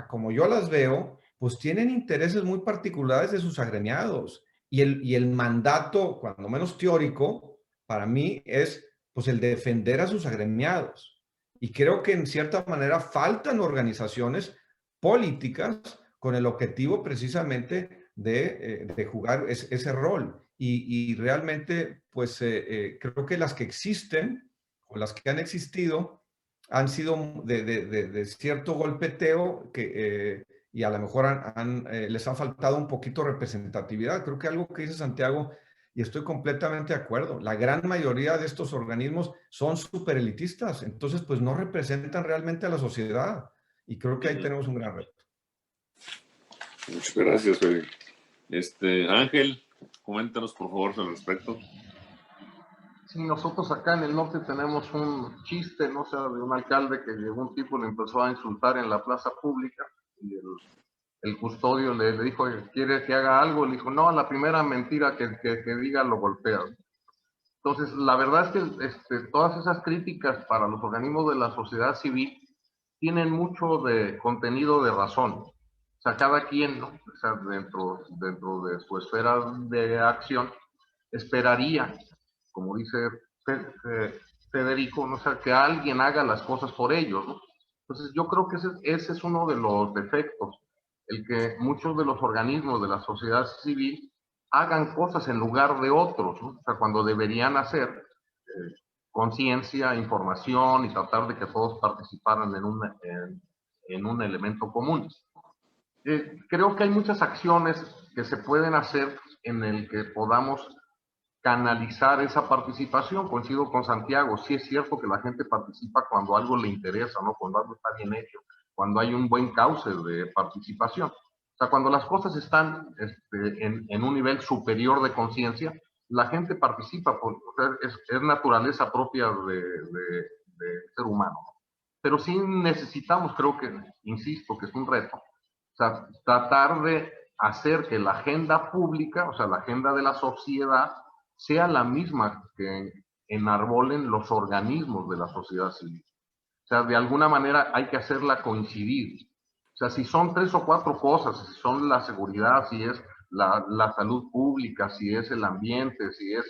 como yo las veo, pues tienen intereses muy particulares de sus agremiados. Y el mandato, cuando menos teórico, para mí es pues el defender a sus agremiados. Y creo que en cierta manera faltan organizaciones políticas con el objetivo precisamente de jugar ese rol. Y realmente, pues creo que las que existen o las que han existido han sido de cierto golpeteo y a lo mejor les ha faltado un poquito representatividad. Creo que algo que dice Santiago, y estoy completamente de acuerdo, la gran mayoría de estos organismos son superelitistas, entonces pues no representan realmente a la sociedad. Y creo que ahí tenemos un gran reto. Muchas gracias, Freddy. Ángel, coméntanos por favor al respecto. Sí, nosotros acá en el norte tenemos un chiste, no sé, de un alcalde que llegó un tipo, le empezó a insultar en la plaza pública y el custodio le dijo, ¿quiere que haga algo? Le dijo, no, la primera mentira que diga lo golpea. Entonces, la verdad es que todas esas críticas para los organismos de la sociedad civil tienen mucho de contenido de razón. O sea, cada quien, ¿no? O sea, dentro de su esfera de acción, esperaría, como dice Federico, ¿no? O sea, que alguien haga las cosas por ellos, ¿no? Entonces, yo creo que ese es uno de los defectos, el que muchos de los organismos de la sociedad civil hagan cosas en lugar de otros, ¿no? O sea, cuando deberían hacer conciencia, información y tratar de que todos participaran en un elemento común. Creo que hay muchas acciones que se pueden hacer en el que podamos canalizar esa participación. Coincido con Santiago, sí es cierto que la gente participa cuando algo le interesa, ¿no? Cuando algo está bien hecho, cuando hay un buen cauce de participación. O sea, cuando las cosas están en un nivel superior de conciencia, la gente participa, o sea, es naturaleza propia de ser humano. Pero sí necesitamos, creo que, insisto, que es un reto, o sea, tratar de hacer que la agenda pública, o sea, la agenda de la sociedad, sea la misma que enarbolen los organismos de la sociedad civil. O sea, de alguna manera hay que hacerla coincidir. O sea, si son 3 o 4 cosas, si son la seguridad, si es la salud pública, si es el ambiente, si es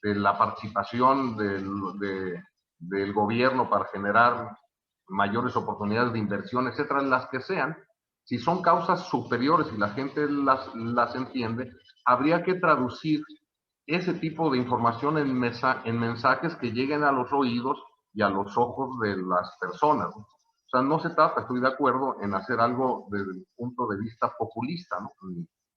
la participación del gobierno para generar mayores oportunidades de inversión, etcétera, las que sean, si son causas superiores y la gente las entiende, habría que traducir ese tipo de información en mensajes que lleguen a los oídos y a los ojos de las personas. O sea, no se trata, estoy de acuerdo, en hacer algo desde el punto de vista populista, ¿no?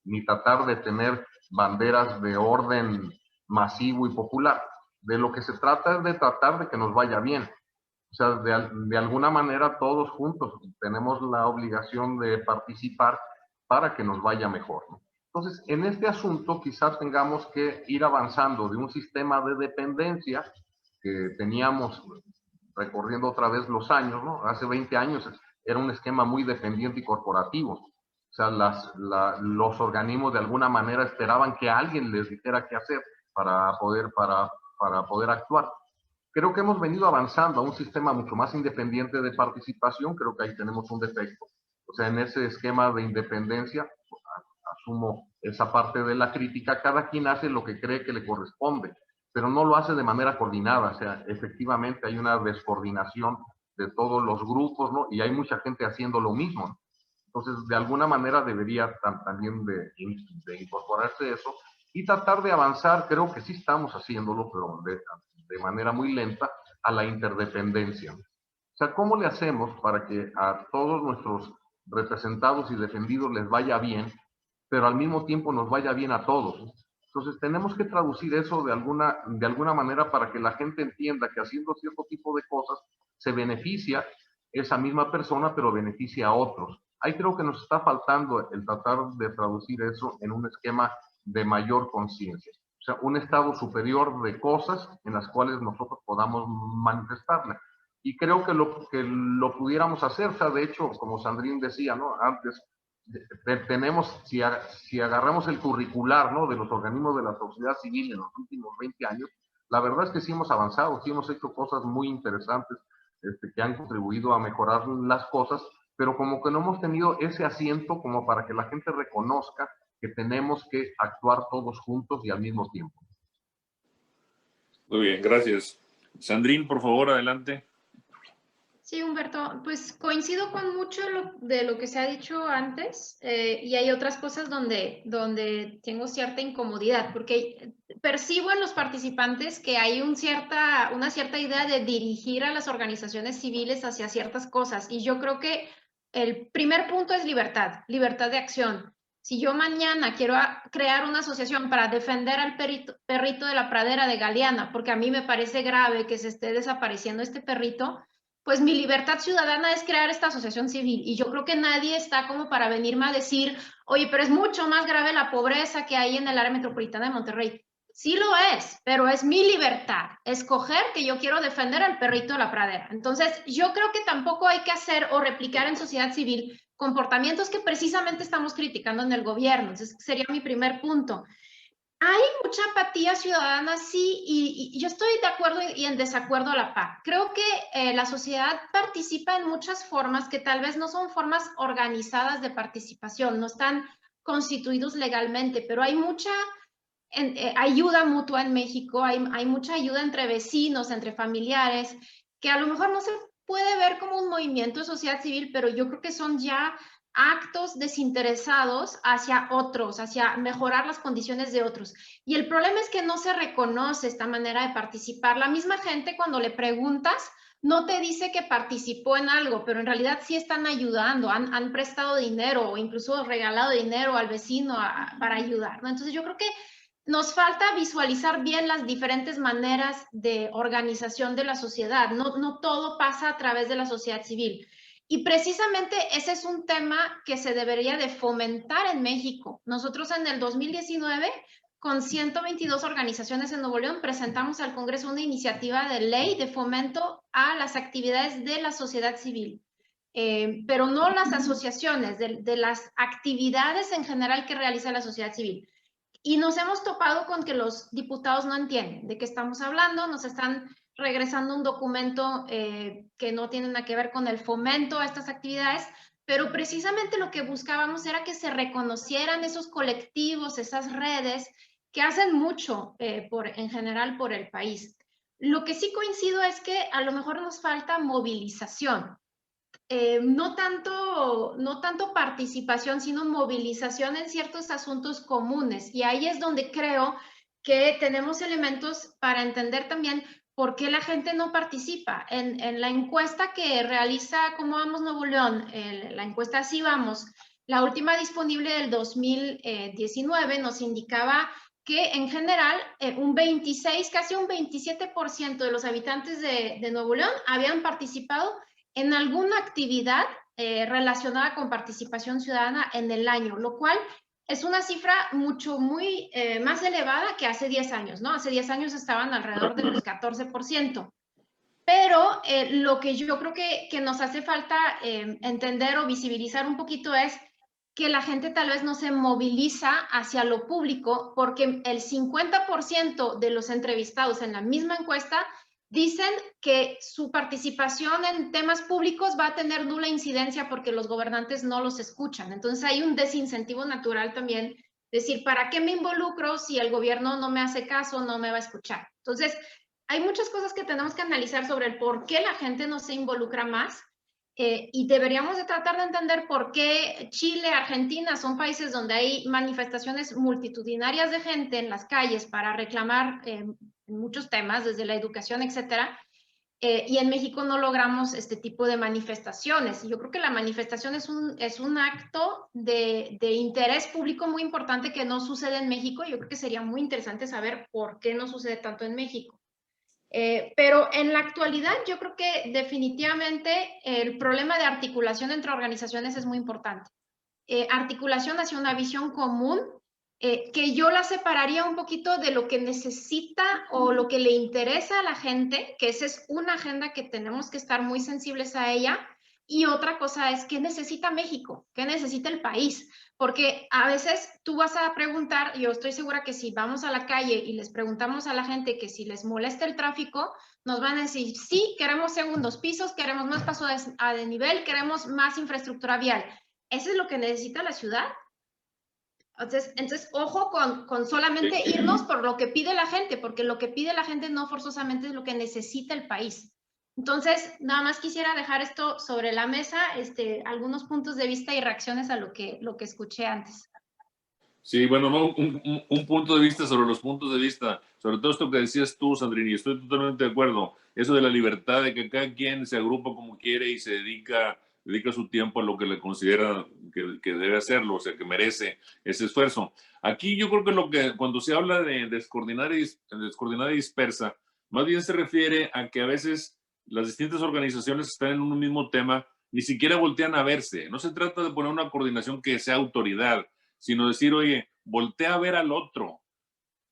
Ni tratar de tener banderas de orden masivo y popular. De lo que se trata es de tratar de que nos vaya bien. O sea, de alguna manera todos juntos tenemos la obligación de participar para que nos vaya mejor, ¿no? Entonces, en este asunto quizás tengamos que ir avanzando de un sistema de dependencia que teníamos recorriendo otra vez los años, ¿no? Hace 20 años era un esquema muy dependiente y corporativo. O sea, los organismos de alguna manera esperaban que alguien les dijera qué hacer para poder actuar. Creo que hemos venido avanzando a un sistema mucho más independiente de participación. Creo que ahí tenemos un defecto. O sea, en ese esquema de independencia, asumo esa parte de la crítica, cada quien hace lo que cree que le corresponde, pero no lo hace de manera coordinada. O sea, efectivamente hay una descoordinación de todos los grupos, ¿no? Y hay mucha gente haciendo lo mismo, ¿no? Entonces, de alguna manera debería también de incorporarse eso y tratar de avanzar. Creo que sí estamos haciéndolo, pero de manera muy lenta, a la interdependencia. O sea, ¿cómo le hacemos para que a todos nuestros representados y defendidos les vaya bien, pero al mismo tiempo nos vaya bien a todos? Entonces, tenemos que traducir eso de alguna manera para que la gente entienda que haciendo cierto tipo de cosas se beneficia esa misma persona, pero beneficia a otros. Ahí creo que nos está faltando el tratar de traducir eso en un esquema de mayor conciencia. O sea, un estado superior de cosas en las cuales nosotros podamos manifestarla. Y creo que lo pudiéramos hacer. O sea, de hecho, como Sandrine decía, ¿no? Antes, tenemos, si agarramos el curricular, ¿no?, de los organismos de la sociedad civil en los últimos 20 años, la verdad es que sí hemos avanzado, sí hemos hecho cosas muy interesantes que han contribuido a mejorar las cosas, pero como que no hemos tenido ese asiento como para que la gente reconozca que tenemos que actuar todos juntos y al mismo tiempo. Muy bien, gracias. Sandrine, por favor, adelante. Sí, Humberto, pues coincido con mucho de lo que se ha dicho antes y hay otras cosas donde tengo cierta incomodidad, porque percibo en los participantes que hay una cierta idea de dirigir a las organizaciones civiles hacia ciertas cosas, y yo creo que el primer punto es libertad de acción. Si yo mañana quiero crear una asociación para defender al perrito de la pradera de Galeana, porque a mí me parece grave que se esté desapareciendo este perrito, pues mi libertad ciudadana es crear esta asociación civil, y yo creo que nadie está como para venirme a decir, oye, pero es mucho más grave la pobreza que hay en el área metropolitana de Monterrey. Sí lo es, pero es mi libertad escoger que yo quiero defender al perrito de la pradera. Entonces, yo creo que tampoco hay que hacer o replicar en sociedad civil comportamientos que precisamente estamos criticando en el gobierno. Entonces, sería mi primer punto. Hay mucha apatía ciudadana, sí, y yo estoy de acuerdo y en desacuerdo a la par. Creo que la sociedad participa en muchas formas que tal vez no son formas organizadas de participación, no están constituidos legalmente, pero hay mucha ayuda mutua en México, hay mucha ayuda entre vecinos, entre familiares, que a lo mejor no se puede ver como un movimiento de sociedad civil, pero yo creo que son ya actos desinteresados hacia otros, hacia mejorar las condiciones de otros. Y el problema es que no se reconoce esta manera de participar. La misma gente, cuando le preguntas, no te dice que participó en algo, pero en realidad sí están ayudando, han prestado dinero o incluso regalado dinero al vecino para ayudar, ¿no? Entonces yo creo que nos falta visualizar bien las diferentes maneras de organización de la sociedad. No todo pasa a través de la sociedad civil. Y precisamente ese es un tema que se debería de fomentar en México. Nosotros en el 2019, con 122 organizaciones en Nuevo León, presentamos al Congreso una iniciativa de ley de fomento a las actividades de la sociedad civil. Pero no las asociaciones, de las actividades en general que realiza la sociedad civil. Y nos hemos topado con que los diputados no entienden de qué estamos hablando, nos están regresando un documento que no tiene nada que ver con el fomento a estas actividades, pero precisamente lo que buscábamos era que se reconocieran esos colectivos, esas redes que hacen mucho en general por el país. Lo que sí coincido es que a lo mejor nos falta movilización. No tanto participación, sino movilización en ciertos asuntos comunes. Y ahí es donde creo que tenemos elementos para entender también por qué la gente no participa. En la encuesta que realiza Cómo Vamos Nuevo León, la encuesta Así Vamos, la última disponible del 2019 nos indicaba que en general casi un 27% de los habitantes de Nuevo León habían participado en alguna actividad relacionada con participación ciudadana en el año, lo cual es una cifra muy más elevada que hace 10 años, ¿no? Hace 10 años estaban alrededor de los 14%. Pero lo que yo creo que nos hace falta entender o visibilizar un poquito es que la gente tal vez no se moviliza hacia lo público, porque el 50% de los entrevistados en la misma encuesta dicen que su participación en temas públicos va a tener nula incidencia porque los gobernantes no los escuchan. Entonces hay un desincentivo natural también, decir, ¿para qué me involucro si el gobierno no me hace caso, no me va a escuchar? Entonces, hay muchas cosas que tenemos que analizar sobre el por qué la gente no se involucra más y deberíamos de tratar de entender por qué Chile, Argentina son países donde hay manifestaciones multitudinarias de gente en las calles para reclamar muchos temas, desde la educación, etcétera, y en México no logramos este tipo de manifestaciones. Yo creo que la manifestación es un acto de interés público muy importante que no sucede en México. Yo creo que sería muy interesante saber por qué no sucede tanto en México. Pero en la actualidad yo creo que definitivamente el problema de articulación entre organizaciones es muy importante. Articulación hacia una visión común, que yo la separaría un poquito de lo que necesita o lo que le interesa a la gente, que esa es una agenda que tenemos que estar muy sensibles a ella, Y otra cosa es, ¿qué necesita México? ¿Qué necesita el país? Porque a veces tú vas a preguntar, yo estoy segura que si vamos a la calle y les preguntamos a la gente que si les molesta el tráfico, nos van a decir, sí, queremos segundos pisos, queremos más paso de nivel, queremos más infraestructura vial. ¿Eso es lo que necesita la ciudad? Entonces ojo con solamente irnos por lo que pide la gente, porque lo que pide la gente no forzosamente es lo que necesita el país. Entonces, nada más quisiera dejar esto sobre la mesa, algunos puntos de vista y reacciones a lo que escuché antes. Sí, bueno, no, un punto de vista sobre los puntos de vista, sobre todo esto que decías tú, Sandrini, estoy totalmente de acuerdo. Eso de la libertad, de que cada quien se agrupa como quiere y se dedica su tiempo a lo que le considera que debe hacerlo, o sea, que merece ese esfuerzo. Aquí yo creo que cuando se habla de descoordinada y dispersa, más bien se refiere a que a veces las distintas organizaciones están en un mismo tema, ni siquiera voltean a verse. No se trata de poner una coordinación que sea autoridad, sino decir, oye, voltea a ver al otro,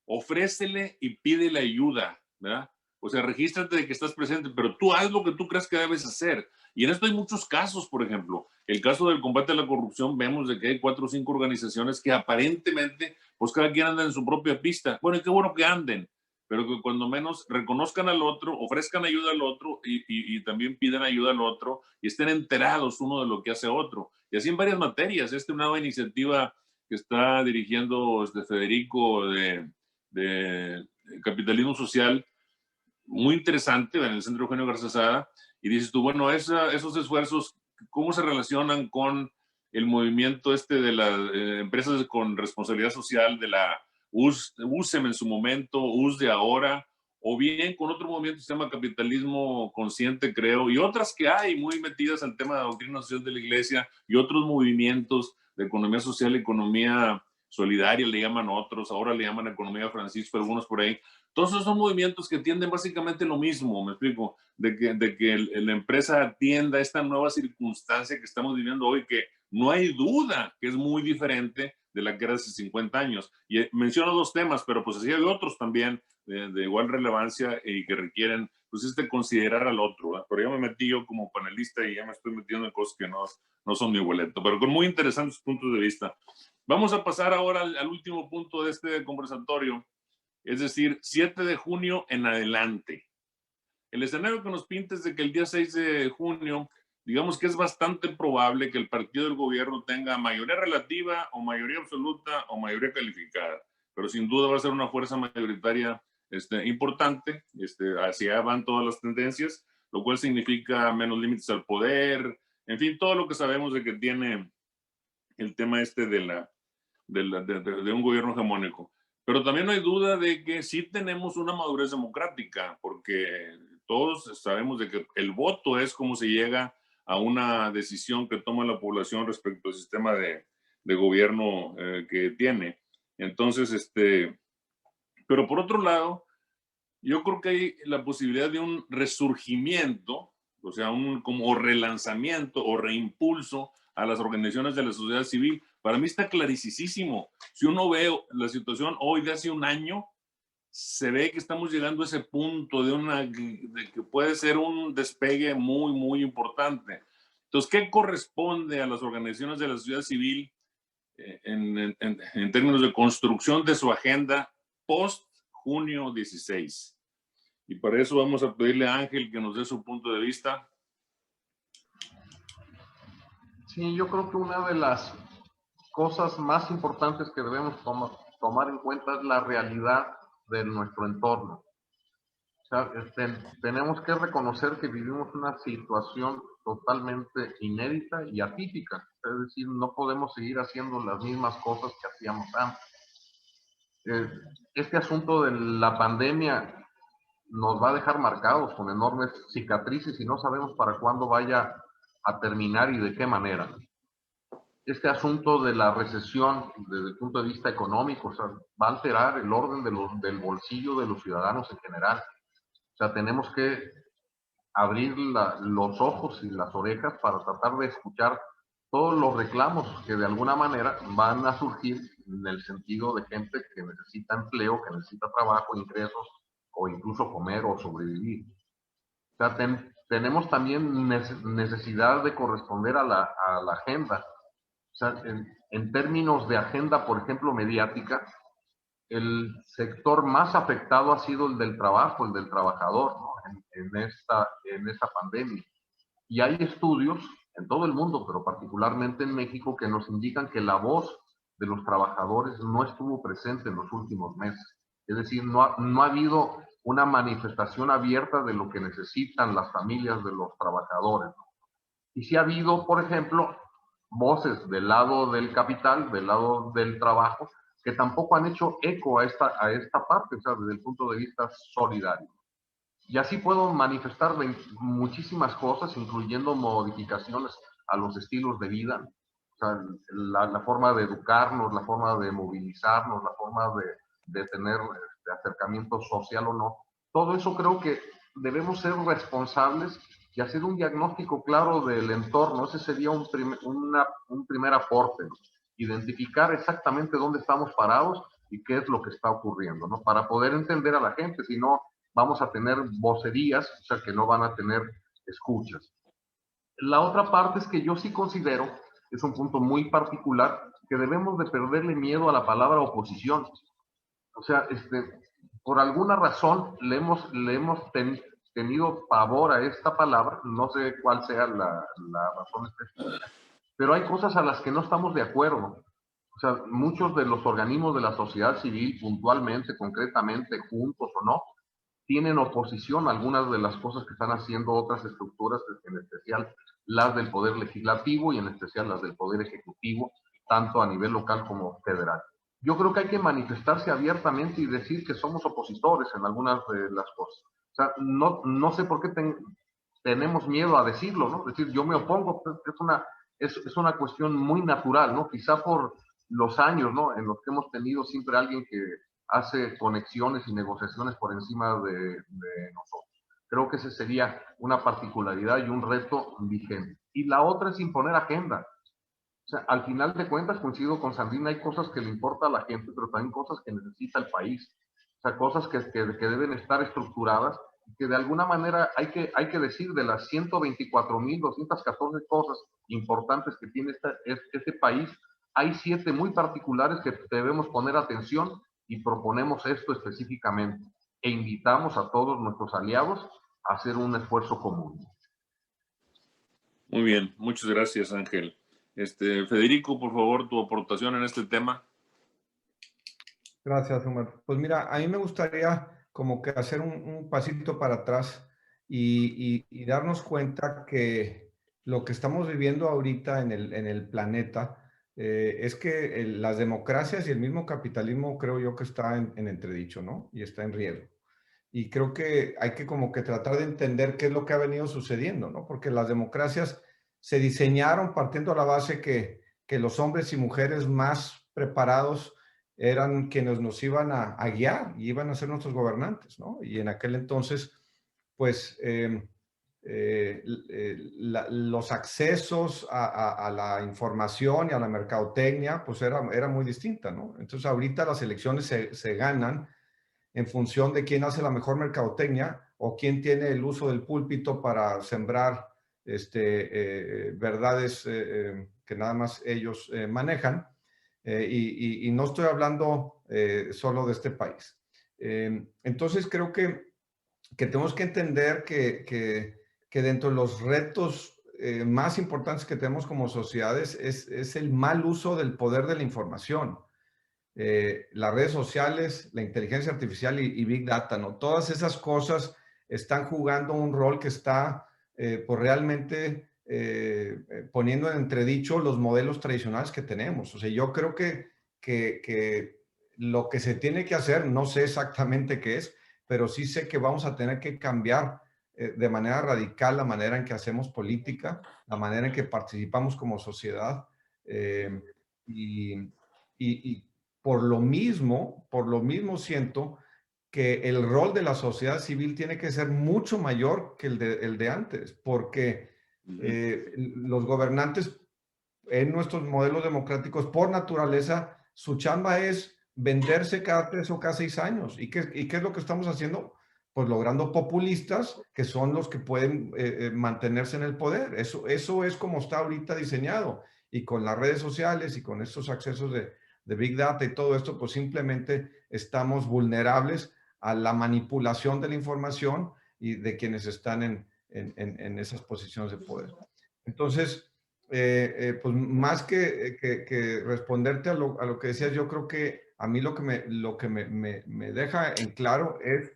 ofrécele y pídele ayuda, ¿verdad? O sea, regístrate de que estás presente, pero tú haz lo que tú creas que debes hacer. Y en esto hay muchos casos, por ejemplo, el caso del combate a la corrupción, vemos de que hay 4 o 5 organizaciones que aparentemente, pues cada quien anda en su propia pista. Bueno, y qué bueno que anden, pero que cuando menos reconozcan al otro, ofrezcan ayuda al otro y también pidan ayuda al otro y estén enterados uno de lo que hace otro. Y así en varias materias, una nueva iniciativa que está dirigiendo Federico de Capitalismo Social, muy interesante, en el Centro Eugenio Garza Sada, y dices tú, bueno, esos esfuerzos, ¿cómo se relacionan con el movimiento de las empresas con responsabilidad social, de la USEM en su momento, US de ahora, o bien con otro movimiento que se llama Capitalismo Consciente, creo, y otras que hay muy metidas al tema de la doctrina social de la Iglesia, y otros movimientos de economía social, economía solidaria, le llaman otros, ahora le llaman economía Francisco, algunos por ahí. Todos esos son movimientos que tienden básicamente lo mismo, me explico, de que la empresa atienda esta nueva circunstancia que estamos viviendo hoy, que no hay duda que es muy diferente de la que era hace 50 años. Y menciono 2 temas, pero pues así hay otros también de igual relevancia y que requieren pues considerar al otro, ¿verdad? Pero ya me metí yo como panelista y ya me estoy metiendo en cosas que no son mi boleto, pero con muy interesantes puntos de vista. Vamos a pasar ahora al último punto de este conversatorio, es decir, 7 de junio en adelante. El escenario que nos pinta es de que el día 6 de junio, digamos que es bastante probable que el partido del gobierno tenga mayoría relativa o mayoría absoluta o mayoría calificada, pero sin duda va a ser una fuerza mayoritaria importante, hacia van todas las tendencias, lo cual significa menos límites al poder, en fin, todo lo que sabemos de que tiene el tema de un gobierno hegemónico. Pero también no hay duda de que sí tenemos una madurez democrática, porque todos sabemos de que el voto es como se llega a una decisión que toma la población respecto al sistema de gobierno que tiene. Entonces, pero por otro lado, yo creo que hay la posibilidad de un resurgimiento, o sea, como relanzamiento o reimpulso a las organizaciones de la sociedad civil. Para mí está clarísimo. Si uno ve la situación hoy de hace un año, se ve que estamos llegando a ese punto de que puede ser un despegue muy, muy importante. Entonces, ¿qué corresponde a las organizaciones de la sociedad civil en términos de construcción de su agenda post-junio 16? Y para eso vamos a pedirle a Ángel que nos dé su punto de vista. Sí, yo creo que una de las cosas más importantes que debemos tomar en cuenta es la realidad de nuestro entorno. O sea, tenemos que reconocer que vivimos una situación totalmente inédita y atípica. Es decir, no podemos seguir haciendo las mismas cosas que hacíamos antes. Este asunto de la pandemia nos va a dejar marcados con enormes cicatrices y no sabemos para cuándo vaya a terminar y de qué manera. Este asunto de la recesión desde el punto de vista económico, o sea, va a alterar el orden del bolsillo de los ciudadanos en general. O sea, tenemos que abrir los ojos y las orejas para tratar de escuchar todos los reclamos que de alguna manera van a surgir en el sentido de gente que necesita empleo, que necesita trabajo, ingresos, o incluso comer o sobrevivir. O sea, tenemos también necesidad de corresponder a la agenda. O sea, en términos de agenda, por ejemplo, mediática, el sector más afectado ha sido el del trabajo, el del trabajador, ¿no? en esta pandemia. Y hay estudios en todo el mundo, pero particularmente en México, que nos indican que la voz de los trabajadores no estuvo presente en los últimos meses. Es decir, no ha habido una manifestación abierta de lo que necesitan las familias de los trabajadores. Y sí ha habido, por ejemplo, voces del lado del capital, del lado del trabajo, que tampoco han hecho eco a esta parte, o sea, desde el punto de vista solidario. Y así puedo manifestar muchísimas cosas, incluyendo modificaciones a los estilos de vida, o sea, la forma de educarnos, la forma de movilizarnos, la forma de tener acercamiento social o no. Todo eso creo que debemos ser responsables y hacer un diagnóstico claro del entorno. Ese sería un primer aporte, ¿no? Identificar exactamente dónde estamos parados y qué es lo que está ocurriendo, ¿no? Para poder entender a la gente, si no vamos a tener vocerías, o sea, que no van a tener escuchas. La otra parte es que yo sí considero, es un punto muy particular, que debemos de perderle miedo a la palabra oposición. O sea, por alguna razón le hemos tenido pavor a esta palabra, no sé cuál sea la razón específica, pero hay cosas a las que no estamos de acuerdo. O sea, muchos de los organismos de la sociedad civil, puntualmente, concretamente, juntos o no, tienen oposición a algunas de las cosas que están haciendo otras estructuras, en especial las del Poder Legislativo y en especial las del Poder Ejecutivo, tanto a nivel local como federal. Yo creo que hay que manifestarse abiertamente y decir que somos opositores en algunas de las cosas. O sea, no sé por qué tenemos miedo a decirlo, ¿no? Es decir, yo me opongo, es una cuestión muy natural, ¿no? Quizá por los años, ¿no? En los que hemos tenido siempre alguien que hace conexiones y negociaciones por encima de nosotros. Creo que ese sería una particularidad y un reto vigente. Y la otra es imponer agenda. O sea, al final de cuentas, coincido con Sandrina, hay cosas que le importa a la gente, pero también cosas que necesita el país. O sea, cosas que deben estar estructuradas, que de alguna manera hay que decir, de las 124.214 cosas importantes que tiene este país, hay 7 muy particulares que debemos poner atención y proponemos esto específicamente. E invitamos a todos nuestros aliados a hacer un esfuerzo común. Muy bien, muchas gracias, Ángel. Federico, por favor, tu aportación en este tema. Gracias, Omar. Pues mira, a mí me gustaría como que hacer un pasito para atrás y darnos cuenta que lo que estamos viviendo ahorita en el planeta es que las democracias y el mismo capitalismo creo yo que está en entredicho, ¿no? Y está en riesgo. Y creo que hay que como que tratar de entender qué es lo que ha venido sucediendo, ¿no? Porque las democracias se diseñaron partiendo a la base que los hombres y mujeres más preparados eran quienes nos iban a guiar y iban a ser nuestros gobernantes, ¿no? Y en aquel entonces, pues, los accesos a la información y a la mercadotecnia, pues era muy distinta, ¿no? Entonces, ahorita las elecciones se ganan en función de quién hace la mejor mercadotecnia o quién tiene el uso del púlpito para sembrar verdades que nada más ellos manejan. Y no estoy hablando solo de este país. Entonces creo que tenemos que entender que dentro de los retos más importantes que tenemos como sociedades es el mal uso del poder de la información. Las redes sociales, la inteligencia artificial y Big Data, ¿no? Todas esas cosas están jugando un rol que está pues realmente poniendo en entredicho los modelos tradicionales que tenemos. O sea, yo creo que lo que se tiene que hacer, no sé exactamente qué es, pero sí sé que vamos a tener que cambiar de manera radical la manera en que hacemos política, la manera en que participamos como sociedad y por lo mismo siento que el rol de la sociedad civil tiene que ser mucho mayor que el de antes, porque los gobernantes en nuestros modelos democráticos, por naturaleza, su chamba es venderse cada 3 o cada 6 años. ¿Y qué es lo que estamos haciendo? pues logrando populistas que son los que pueden mantenerse en el poder. Eso es como está ahorita diseñado. Y con las redes sociales y con estos accesos de Big Data y todo esto, pues simplemente estamos vulnerables a la manipulación de la información y de quienes están en esas posiciones de poder. Entonces, pues más que responderte a lo que decías, yo creo que a mí lo que me deja en claro es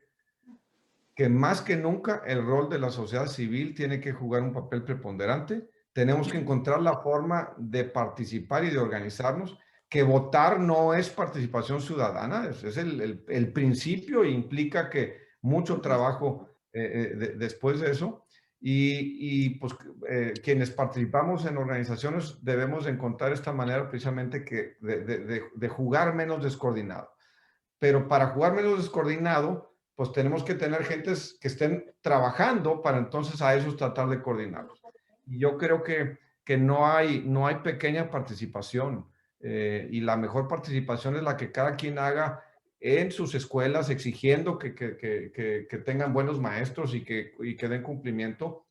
que más que nunca el rol de la sociedad civil tiene que jugar un papel preponderante. Tenemos que encontrar la forma de participar y de organizarnos, que votar no es participación ciudadana, es el principio e implica que mucho trabajo después de eso. Y pues quienes participamos en organizaciones debemos encontrar esta manera precisamente de jugar menos descoordinado. Pero para jugar menos descoordinado, pues tenemos que tener gentes que estén trabajando para entonces a esos tratar de coordinarlos. Y yo creo que no hay pequeña participación y la mejor participación es la que cada quien haga en sus escuelas, exigiendo que tengan buenos maestros y que den cumplimiento.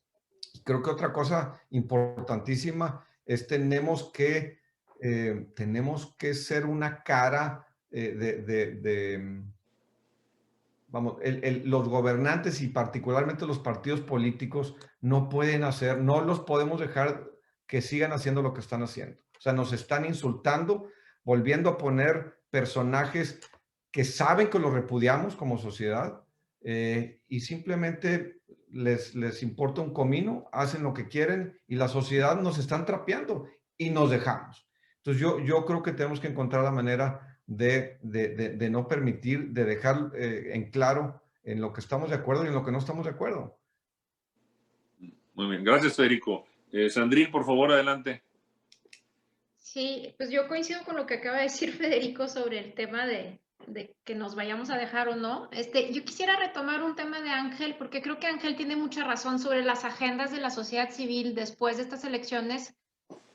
Creo que otra cosa importantísima es tenemos que ser una cara vamos, los gobernantes y particularmente los partidos políticos no los podemos dejar que sigan haciendo lo que están haciendo. O sea, nos están insultando, volviendo a poner personajes que saben que los repudiamos como sociedad y simplemente les importa un comino, hacen lo que quieren y la sociedad nos están trapeando y nos dejamos. Entonces yo creo que tenemos que encontrar la manera de no permitir, de dejar en claro en lo que estamos de acuerdo y en lo que no estamos de acuerdo. Muy bien, gracias Federico. Sandrine, por favor, adelante. Sí, pues yo coincido con lo que acaba de decir Federico sobre el tema de que nos vayamos a dejar o no. Yo quisiera retomar un tema de Ángel, porque creo que Ángel tiene mucha razón sobre las agendas de la sociedad civil después de estas elecciones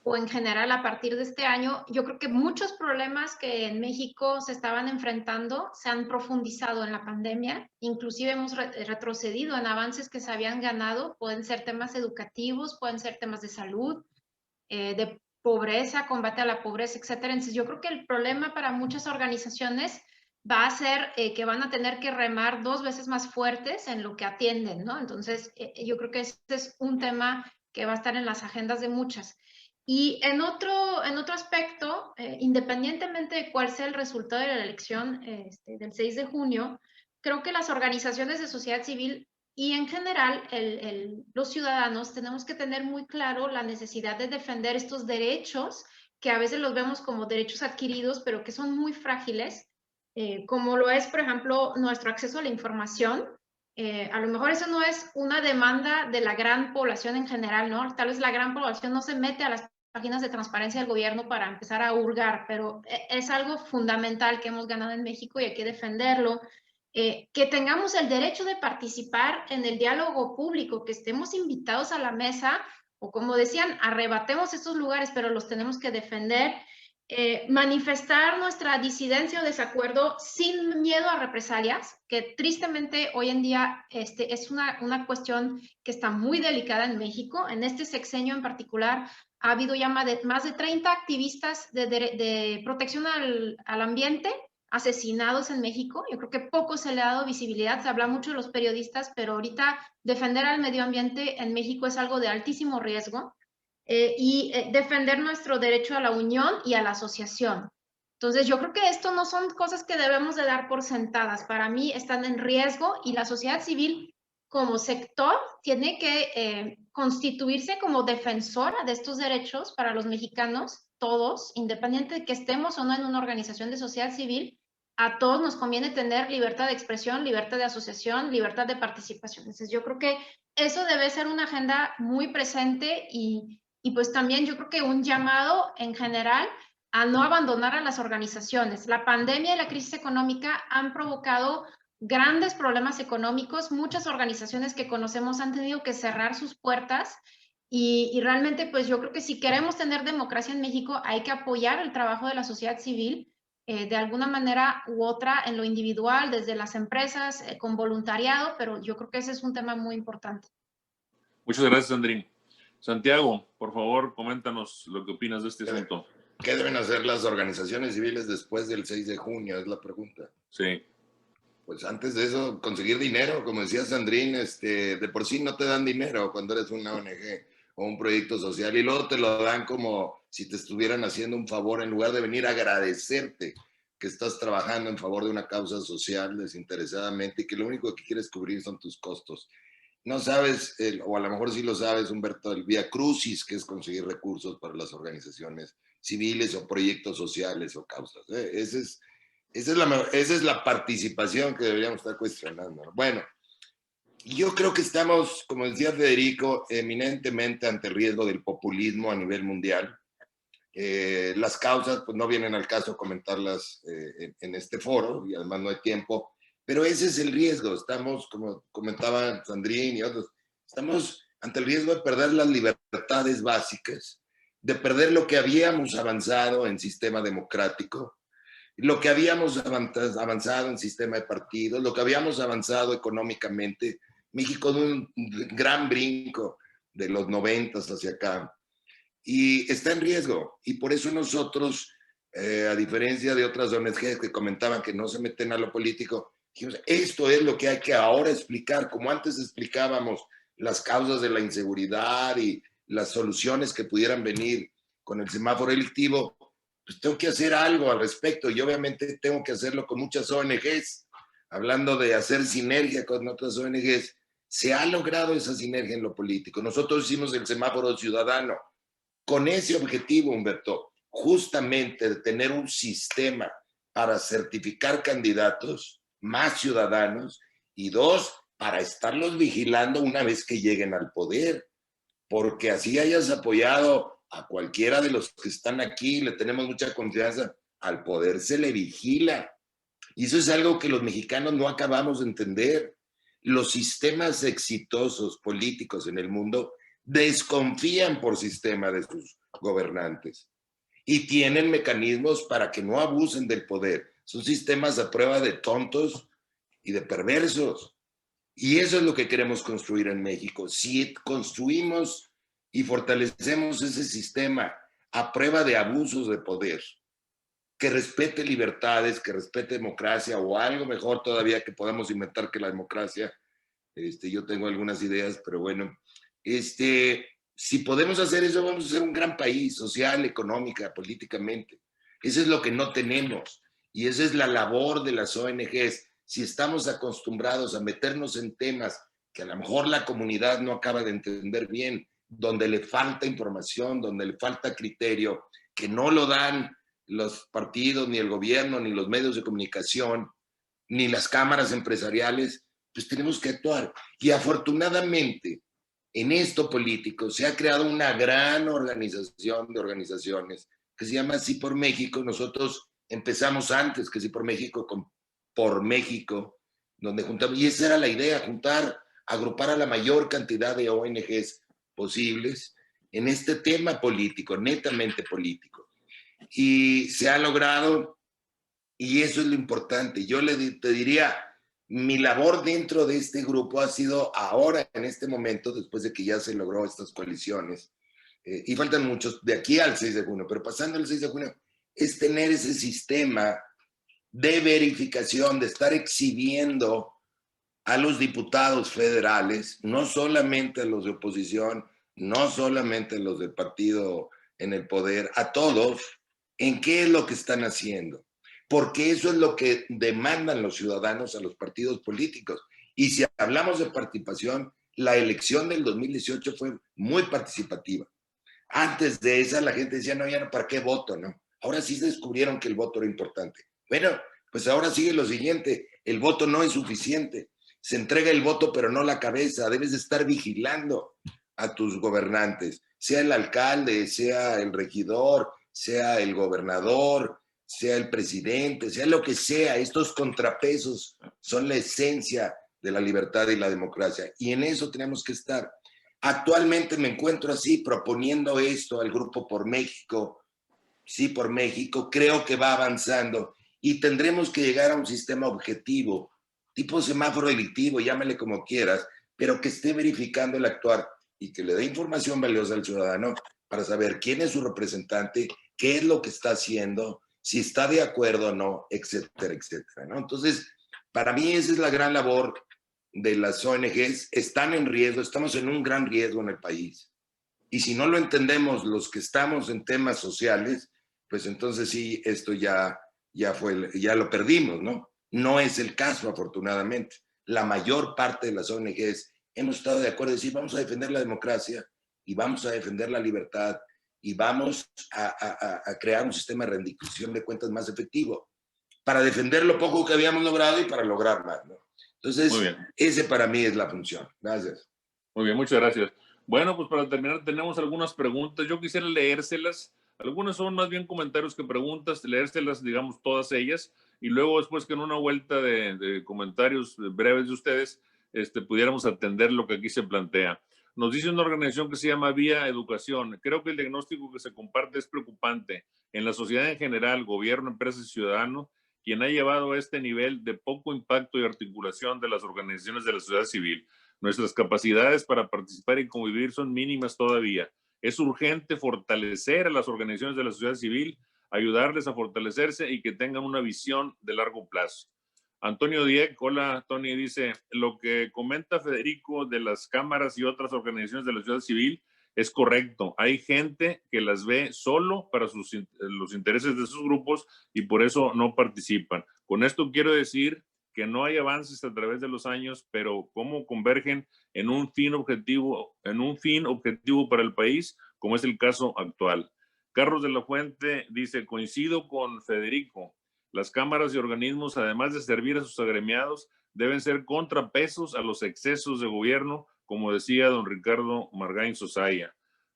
o en general a partir de este año. Yo creo que muchos problemas que en México se estaban enfrentando se han profundizado en la pandemia, inclusive hemos retrocedido en avances que se habían ganado, pueden ser temas educativos, pueden ser temas de salud, de pobreza, combate a la pobreza, etcétera. Entonces yo creo que el problema para muchas organizaciones va a ser que van a tener que remar 2 veces más fuertes en lo que atienden, ¿no? Entonces yo creo que este es un tema que va a estar en las agendas de muchas. Y en otro aspecto, independientemente de cuál sea el resultado de la elección del 6 de junio, creo que las organizaciones de sociedad civil y en general los ciudadanos tenemos que tener muy claro la necesidad de defender estos derechos que a veces los vemos como derechos adquiridos, pero que son muy frágiles, como lo es, por ejemplo, nuestro acceso a la información. A lo mejor eso no es una demanda de la gran población en general, ¿no? Tal vez la gran población no se mete a las páginas de transparencia del gobierno para empezar a hurgar, pero es algo fundamental que hemos ganado en México y hay que defenderlo. Que tengamos el derecho de participar en el diálogo público, que estemos invitados a la mesa, o como decían, arrebatemos estos lugares, pero los tenemos que defender. Manifestar nuestra disidencia o desacuerdo sin miedo a represalias, que tristemente hoy en día es una cuestión que está muy delicada en México. En este sexenio en particular ha habido ya más de 30 activistas de protección al ambiente asesinados en México. Yo creo que poco se le ha dado visibilidad, se habla mucho de los periodistas, pero ahorita defender al medio ambiente en México es algo de altísimo riesgo. Defender nuestro derecho a la unión y a la asociación. Entonces, yo creo que esto no son cosas que debemos de dar por sentadas. Para mí están en riesgo y la sociedad civil como sector tiene que constituirse como defensora de estos derechos para los mexicanos, todos, independiente de que estemos o no en una organización de sociedad civil. A todos nos conviene tener libertad de expresión, libertad de asociación, libertad de participación. Entonces, yo creo que eso debe ser una agenda muy presente y pues también yo creo que un llamado en general a no abandonar a las organizaciones. La pandemia y la crisis económica han provocado grandes problemas económicos. Muchas organizaciones que conocemos han tenido que cerrar sus puertas y realmente pues yo creo que si queremos tener democracia en México hay que apoyar el trabajo de la sociedad civil, de alguna manera u otra en lo individual, desde las empresas, con voluntariado, pero yo creo que ese es un tema muy importante. Muchas gracias, Sandrine. Santiago, por favor, coméntanos lo que opinas de este asunto. ¿Qué deben hacer las organizaciones civiles después del 6 de junio? Es la pregunta. Sí. Pues antes de eso, conseguir dinero, como decía Sandrine, de por sí no te dan dinero cuando eres una ONG o un proyecto social, y luego te lo dan como si te estuvieran haciendo un favor en lugar de venir a agradecerte que estás trabajando en favor de una causa social desinteresadamente y que lo único que quieres cubrir son tus costos. No sabes, o a lo mejor sí lo sabes, Humberto, el vía crucis, que es conseguir recursos para las organizaciones civiles o proyectos sociales o causas. Esa es la participación que deberíamos estar cuestionando. Bueno, yo creo que estamos, como decía Federico, eminentemente ante el riesgo del populismo a nivel mundial. Las causas, pues no vienen al caso comentarlas en este foro, y además no hay tiempo, pero ese es el riesgo. Estamos, como comentaban Sandrine y otros, estamos ante el riesgo de perder las libertades básicas, de perder lo que habíamos avanzado en sistema democrático, lo que habíamos avanzado en sistema de partidos, lo que habíamos avanzado económicamente. México dio un gran brinco de los 90 hacia acá y está en riesgo. Y por eso nosotros, a diferencia de otras ONGs que comentaban que no se meten a lo político, dijimos, esto es lo que hay que ahora explicar, como antes explicábamos las causas de la inseguridad y las soluciones que pudieran venir con el semáforo delictivo. Pues tengo que hacer algo al respecto y obviamente tengo que hacerlo con muchas ONGs. Hablando de hacer sinergia con otras ONGs, se ha logrado esa sinergia en lo político. Nosotros hicimos el semáforo ciudadano con ese objetivo, Humberto, justamente de tener un sistema para certificar candidatos, más ciudadanos, y dos, para estarlos vigilando una vez que lleguen al poder, porque así hayas apoyado a cualquiera de los que están aquí, le tenemos mucha confianza, al poder se le vigila. Y eso es algo que los mexicanos no acabamos de entender. Los sistemas exitosos políticos en el mundo desconfían por sistema de sus gobernantes y tienen mecanismos para que no abusen del poder. Son sistemas a prueba de tontos y de perversos. Y eso es lo que queremos construir en México. Si construimos y fortalecemos ese sistema a prueba de abusos de poder, que respete libertades, que respete democracia, o algo mejor todavía que podamos inventar que la democracia. Yo tengo algunas ideas, pero bueno, si podemos hacer eso, vamos a ser un gran país, social, económica, políticamente. Eso es lo que no tenemos, y esa es la labor de las ONGs. Si estamos acostumbrados a meternos en temas que a lo mejor la comunidad no acaba de entender bien, donde le falta información, donde le falta criterio, que no lo dan los partidos, ni el gobierno, ni los medios de comunicación, ni las cámaras empresariales, pues tenemos que actuar. Y afortunadamente, en esto político se ha creado una gran organización de organizaciones que se llama Sí por México. Nosotros empezamos antes que Sí por México con Por México, donde juntamos, y esa era la idea, agrupar a la mayor cantidad de ONGs posibles en este tema político, netamente político. Y se ha logrado, y eso es lo importante. Yo te diría, mi labor dentro de este grupo ha sido ahora, en este momento, después de que ya se logró estas coaliciones, y faltan muchos de aquí al 6 de junio, pero pasando al 6 de junio, es tener ese sistema de verificación, de estar exhibiendo a los diputados federales, no solamente a los de oposición, no solamente a los del partido en el poder, a todos, en qué es lo que están haciendo. Porque eso es lo que demandan los ciudadanos a los partidos políticos. Y si hablamos de participación, la elección del 2018 fue muy participativa. Antes de esa la gente decía, no, ya no, ¿para qué voto? ¿No? Ahora sí descubrieron que el voto era importante. Bueno, pues ahora sigue lo siguiente, el voto no es suficiente. Se entrega el voto, pero no la cabeza. Debes de estar vigilando a tus gobernantes, sea el alcalde, sea el regidor, sea el gobernador, sea el presidente, sea lo que sea. Estos contrapesos son la esencia de la libertad y la democracia. Y en eso tenemos que estar. Actualmente me encuentro así, proponiendo esto al Grupo Por México, Sí por México, creo que va avanzando y tendremos que llegar a un sistema objetivo, tipo semáforo delictivo, llámale como quieras, pero que esté verificando el actuar y que le dé información valiosa al ciudadano para saber quién es su representante, qué es lo que está haciendo, si está de acuerdo o no, etcétera, etcétera, ¿no? Entonces, para mí esa es la gran labor de las ONGs. Están en riesgo, estamos en un gran riesgo en el país. Y si no lo entendemos los que estamos en temas sociales, pues entonces sí, esto ya lo perdimos, ¿no? No es el caso, afortunadamente. La mayor parte de las ONGs hemos estado de acuerdo en decir, vamos a defender la democracia y vamos a defender la libertad y vamos a crear un sistema de rendición de cuentas más efectivo para defender lo poco que habíamos logrado y para lograr más, ¿no? Muy Entonces, bien. ese para mí es la función. Gracias. Muy bien, muchas gracias. Bueno, pues para terminar tenemos algunas preguntas. Yo quisiera leérselas. Algunas son más bien comentarios que preguntas, leérselas, digamos, todas ellas, y luego después que en una vuelta de comentarios breves de ustedes, pudiéramos atender lo que aquí se plantea. Nos dice una organización que se llama Vía Educación. Creo que el diagnóstico que se comparte es preocupante. En la sociedad en general, gobierno, empresas y ciudadanos, quien ha llevado a este nivel de poco impacto y articulación de las organizaciones de la sociedad civil. Nuestras capacidades para participar y convivir son mínimas todavía. Es urgente fortalecer a las organizaciones de la sociedad civil, ayudarles a fortalecerse y que tengan una visión de largo plazo. Antonio Dieck, hola Tony, dice, lo que comenta Federico de las cámaras y otras organizaciones de la sociedad civil es correcto. Hay gente que las ve solo para los intereses de sus grupos y por eso no participan. Con esto quiero decir que no hay avances a través de los años, pero cómo convergen en un fin objetivo para el país, como es el caso actual. Carlos de la Fuente dice, coincido con Federico, las cámaras y organismos, además de servir a sus agremiados, deben ser contrapesos a los excesos de gobierno, como decía don Ricardo Margain Sosaya.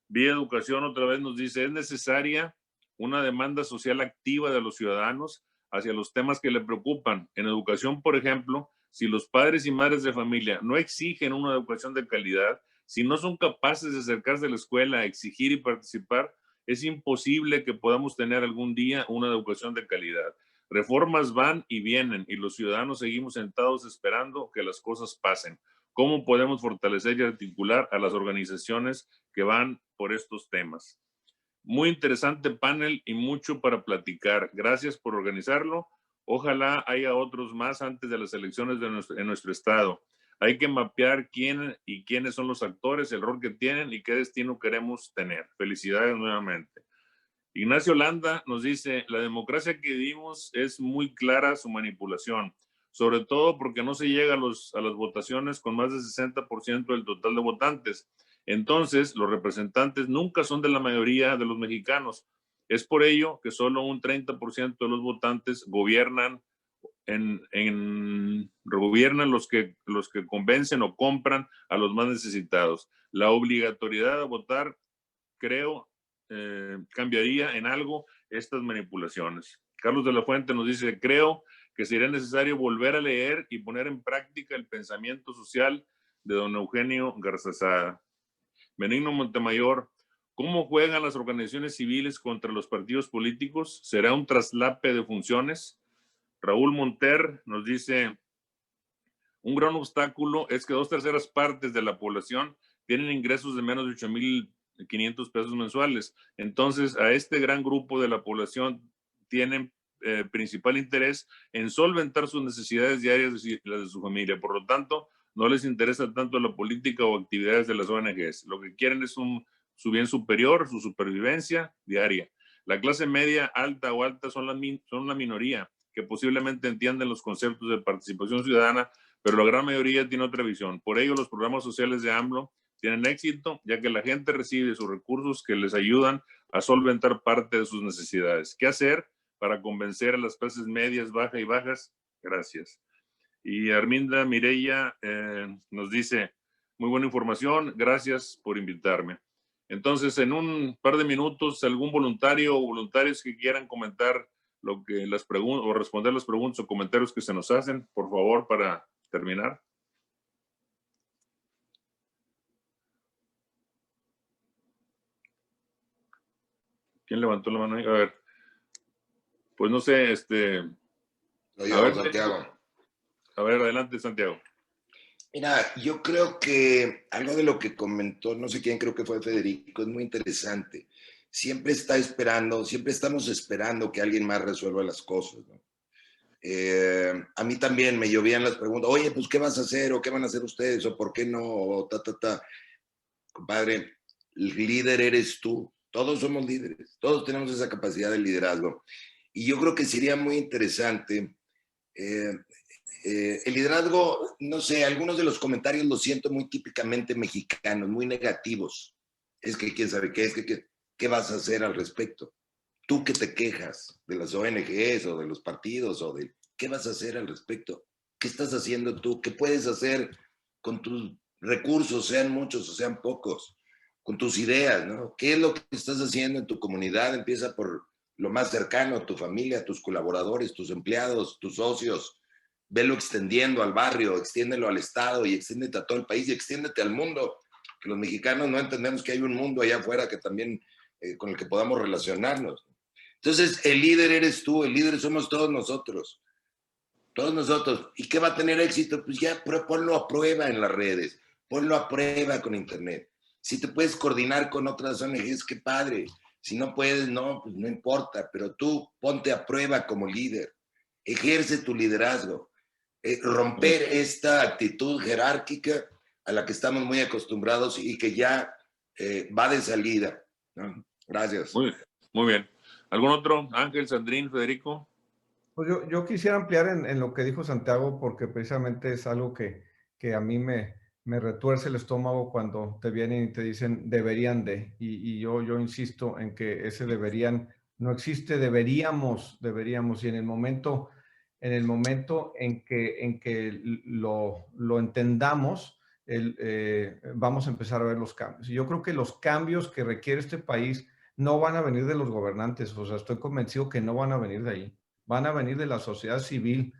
Vía Educación otra vez nos dice, es necesaria una demanda social activa de los ciudadanos hacia los temas que le preocupan. En educación, por ejemplo, si los padres y madres de familia no exigen una educación de calidad, si no son capaces de acercarse a la escuela, a exigir y participar, es imposible que podamos tener algún día una educación de calidad. Reformas van y vienen y los ciudadanos seguimos sentados esperando que las cosas pasen. ¿Cómo podemos fortalecer y articular a las organizaciones que van por estos temas? Muy interesante panel y mucho para platicar. Gracias por organizarlo. Ojalá haya otros más antes de las elecciones en nuestro estado. Hay que mapear quién y quiénes son los actores, el rol que tienen y qué destino queremos tener. Felicidades nuevamente. Ignacio Landa nos dice, la democracia que vivimos es muy clara su manipulación, sobre todo porque no se llega a las votaciones con más del 60% del total de votantes. Entonces, los representantes nunca son de la mayoría de los mexicanos. Es por ello que solo un 30% de los votantes gobiernan gobiernan los que convencen o compran a los más necesitados. La obligatoriedad de votar, creo, cambiaría en algo estas manipulaciones. Carlos de la Fuente nos dice, creo que sería necesario volver a leer y poner en práctica el pensamiento social de don Eugenio Garzazada. Benigno Montemayor, ¿cómo juegan las organizaciones civiles contra los partidos políticos? ¿Será un traslape de funciones? Raúl Monter nos dice, un gran obstáculo es que 2/3 partes de la población tienen ingresos de menos de 8,500 pesos mensuales. Entonces, a este gran grupo de la población tienen principal interés en solventar sus necesidades diarias y las de su familia. Por lo tanto, no les interesa tanto la política o actividades de las ONGs. Lo que quieren es su bien superior, su supervivencia diaria. La clase media, alta o alta son la minoría que posiblemente entienden los conceptos de participación ciudadana, pero la gran mayoría tiene otra visión. Por ello, los programas sociales de AMLO tienen éxito, ya que la gente recibe sus recursos que les ayudan a solventar parte de sus necesidades. ¿Qué hacer para convencer a las clases medias, bajas y bajas? Gracias. Y Arminda Mireya nos dice, muy buena información, gracias por invitarme. Entonces, en un par de minutos, algún voluntario o voluntarios que quieran comentar lo que las preguntas o responder las preguntas o comentarios que se nos hacen, por favor, para terminar. ¿Quién levantó la mano ahí? A ver, Pues no sé, Lo llevo, Santiago. A ver, adelante, Santiago. Mira, yo creo que algo de lo que comentó, no sé quién, creo que fue Federico, es muy interesante. Siempre estamos esperando que alguien más resuelva las cosas, ¿no? A mí también me llovían las preguntas, oye, pues, ¿qué vas a hacer? ¿O qué van a hacer ustedes? ¿O por qué no? O ta. Compadre, el líder eres tú. Todos somos líderes. Todos tenemos esa capacidad de liderazgo. Y yo creo que sería muy interesante el liderazgo, no sé, algunos de los comentarios los siento muy típicamente mexicanos, muy negativos. Es que quién sabe qué, qué vas a hacer al respecto. Tú que te quejas de las ONGs o de los partidos o de qué vas a hacer al respecto. ¿Qué estás haciendo tú? ¿Qué puedes hacer con tus recursos, sean muchos o sean pocos? Con tus ideas, ¿no? ¿Qué es lo que estás haciendo en tu comunidad? Empieza por lo más cercano, tu familia, tus colaboradores, tus empleados, tus socios. Velo extendiendo al barrio, extiéndelo al estado y extiéndete a todo el país y extiéndete al mundo. Que los mexicanos no entendemos que hay un mundo allá afuera que también con el que podamos relacionarnos. Entonces, el líder eres tú, el líder somos todos nosotros. Todos nosotros. ¿Y qué va a tener éxito? Pues ya ponlo a prueba en las redes, ponlo a prueba con internet. Si te puedes coordinar con otras ONGs, qué padre. Si no puedes, no, pues no importa, pero tú ponte a prueba como líder. Ejerce tu liderazgo. Romper esta actitud jerárquica a la que estamos muy acostumbrados y que ya va de salida, ¿no? Gracias. Muy bien. ¿Algún otro? Ángel, Sandrín, Federico. Pues yo quisiera ampliar en lo que dijo Santiago, porque precisamente es algo que a mí me retuerce el estómago cuando te vienen y te dicen deberían de, y yo insisto en que ese deberían no existe, deberíamos, y en el momento en que lo entendamos, vamos a empezar a ver los cambios. Y yo creo que los cambios que requiere este país no van a venir de los gobernantes, o sea, estoy convencido que no van a venir de ahí. Van a venir de la sociedad civil,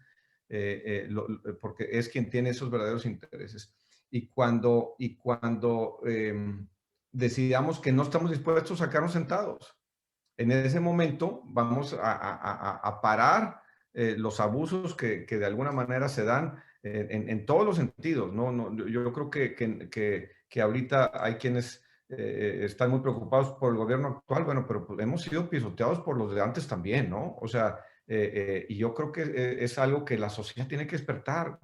porque es quien tiene esos verdaderos intereses. Y cuando decidamos que no estamos dispuestos a quedarnos sentados, en ese momento vamos a parar los abusos que de alguna manera se dan en todos los sentidos, ¿no? Yo creo que ahorita hay quienes están muy preocupados por el gobierno actual, bueno, pero pues hemos sido pisoteados por los de antes también, ¿no? O sea, y yo creo que es algo que la sociedad tiene que despertar.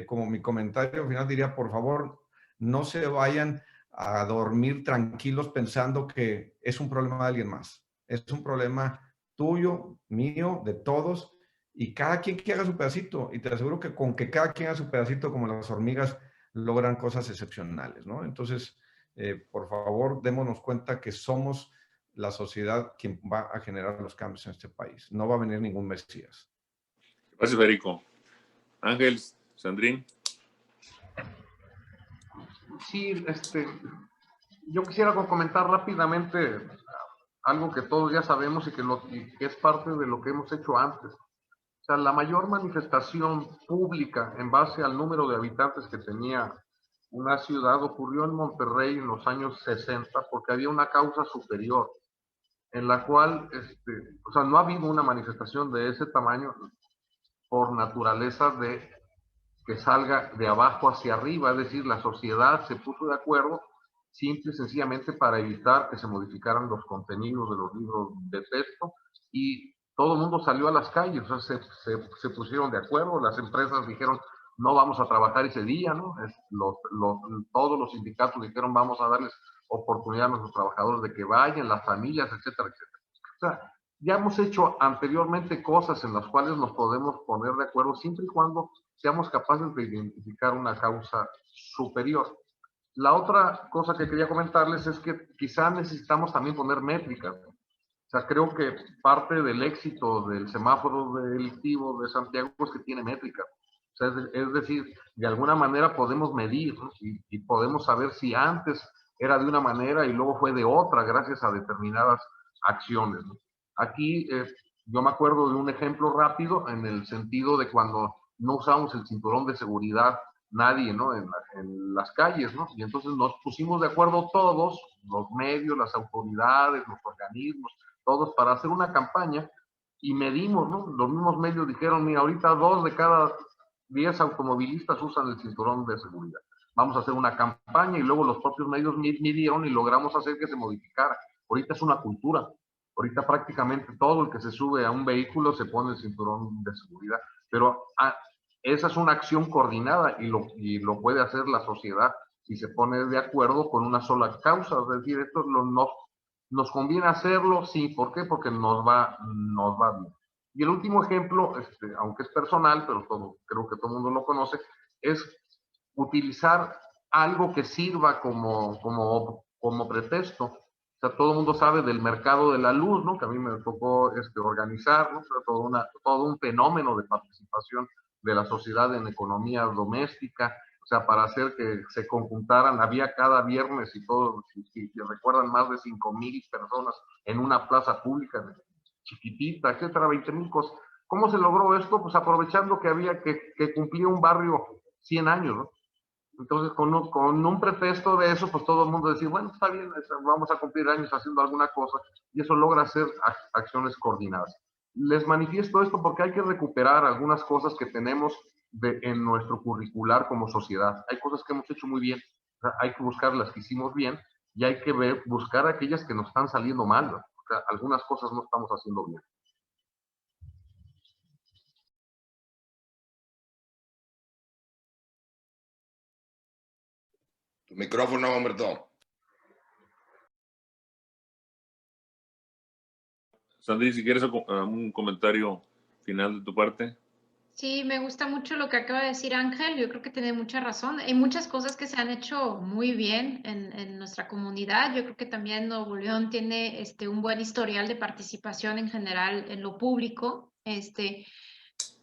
Como mi comentario final diría, por favor, no se vayan a dormir tranquilos pensando que es un problema de alguien más. Es un problema tuyo, mío, de todos, y cada quien que haga su pedacito. Y te aseguro que con que cada quien haga su pedacito, como las hormigas, logran cosas excepcionales, ¿no? Entonces, por favor, démonos cuenta que somos la sociedad quien va a generar los cambios en este país. No va a venir ningún mesías. Gracias, Federico. Ángel, Sandrín. Sí, yo quisiera comentar rápidamente algo que todos ya sabemos y que es parte de lo que hemos hecho antes. O sea, la mayor manifestación pública en base al número de habitantes que tenía una ciudad ocurrió en Monterrey en los años 60 porque había una causa superior en la cual, o sea, no ha habido una manifestación de ese tamaño por naturaleza de que salga de abajo hacia arriba, es decir, la sociedad se puso de acuerdo simple y sencillamente para evitar que se modificaran los contenidos de los libros de texto y todo el mundo salió a las calles, o sea, se pusieron de acuerdo, las empresas dijeron no vamos a trabajar ese día, ¿no? Todos los sindicatos dijeron vamos a darles oportunidad a nuestros trabajadores de que vayan, las familias, etcétera, etcétera. O sea, ya hemos hecho anteriormente cosas en las cuales nos podemos poner de acuerdo siempre y cuando seamos capaces de identificar una causa superior. La otra cosa que quería comentarles es que quizá necesitamos también poner métricas. O sea, creo que parte del éxito del semáforo delictivo de Santiago es que tiene métricas. O sea, es decir, de alguna manera podemos medir, ¿no? y podemos saber si antes era de una manera y luego fue de otra gracias a determinadas acciones, ¿no? Aquí yo me acuerdo de un ejemplo rápido en el sentido de cuando no usamos el cinturón de seguridad nadie, ¿no? En las calles, ¿no? Y entonces nos pusimos de acuerdo todos, los medios, las autoridades, los organismos, todos para hacer una campaña y medimos, ¿no? Los mismos medios dijeron, mira, ahorita 2 de cada 10 automovilistas usan el cinturón de seguridad. Vamos a hacer una campaña y luego los propios medios midieron y logramos hacer que se modificara. Ahorita es una cultura. Ahorita prácticamente todo el que se sube a un vehículo se pone el cinturón de seguridad. Pero esa es una acción coordinada y lo puede hacer la sociedad si se pone de acuerdo con una sola causa. Es decir, esto nos conviene hacerlo, sí. ¿Por qué? Porque nos va bien. Y el último ejemplo, aunque es personal, pero creo que todo el mundo lo conoce, es utilizar algo que sirva como pretexto. O sea, todo el mundo sabe del mercado de la luz, ¿no? Que a mí me tocó organizar, ¿no? Todo un fenómeno de participación de la sociedad en economía doméstica, o sea, para hacer que se conjuntaran, había cada viernes y todo, si recuerdan, más de 5,000 personas en una plaza pública chiquitita, etcétera, 20,000 cosas. ¿Cómo se logró esto? Pues aprovechando que cumplía un barrio 100 años, ¿no? Entonces, con un pretexto de eso, pues todo el mundo decía, bueno, está bien, vamos a cumplir años haciendo alguna cosa, y eso logra hacer acciones coordinadas. Les manifiesto esto porque hay que recuperar algunas cosas que tenemos en nuestro curricular como sociedad. Hay cosas que hemos hecho muy bien, o sea, hay que buscar las que hicimos bien, y hay que buscar aquellas que nos están saliendo mal, ¿no? O sea, algunas cosas no estamos haciendo bien. Tu micrófono, Humberto. Sandrine, si quieres un comentario final de tu parte. Sí, me gusta mucho lo que acaba de decir Ángel. Yo creo que tiene mucha razón. Hay muchas cosas que se han hecho muy bien en nuestra comunidad. Yo creo que también Nuevo León tiene un buen historial de participación en general en lo público.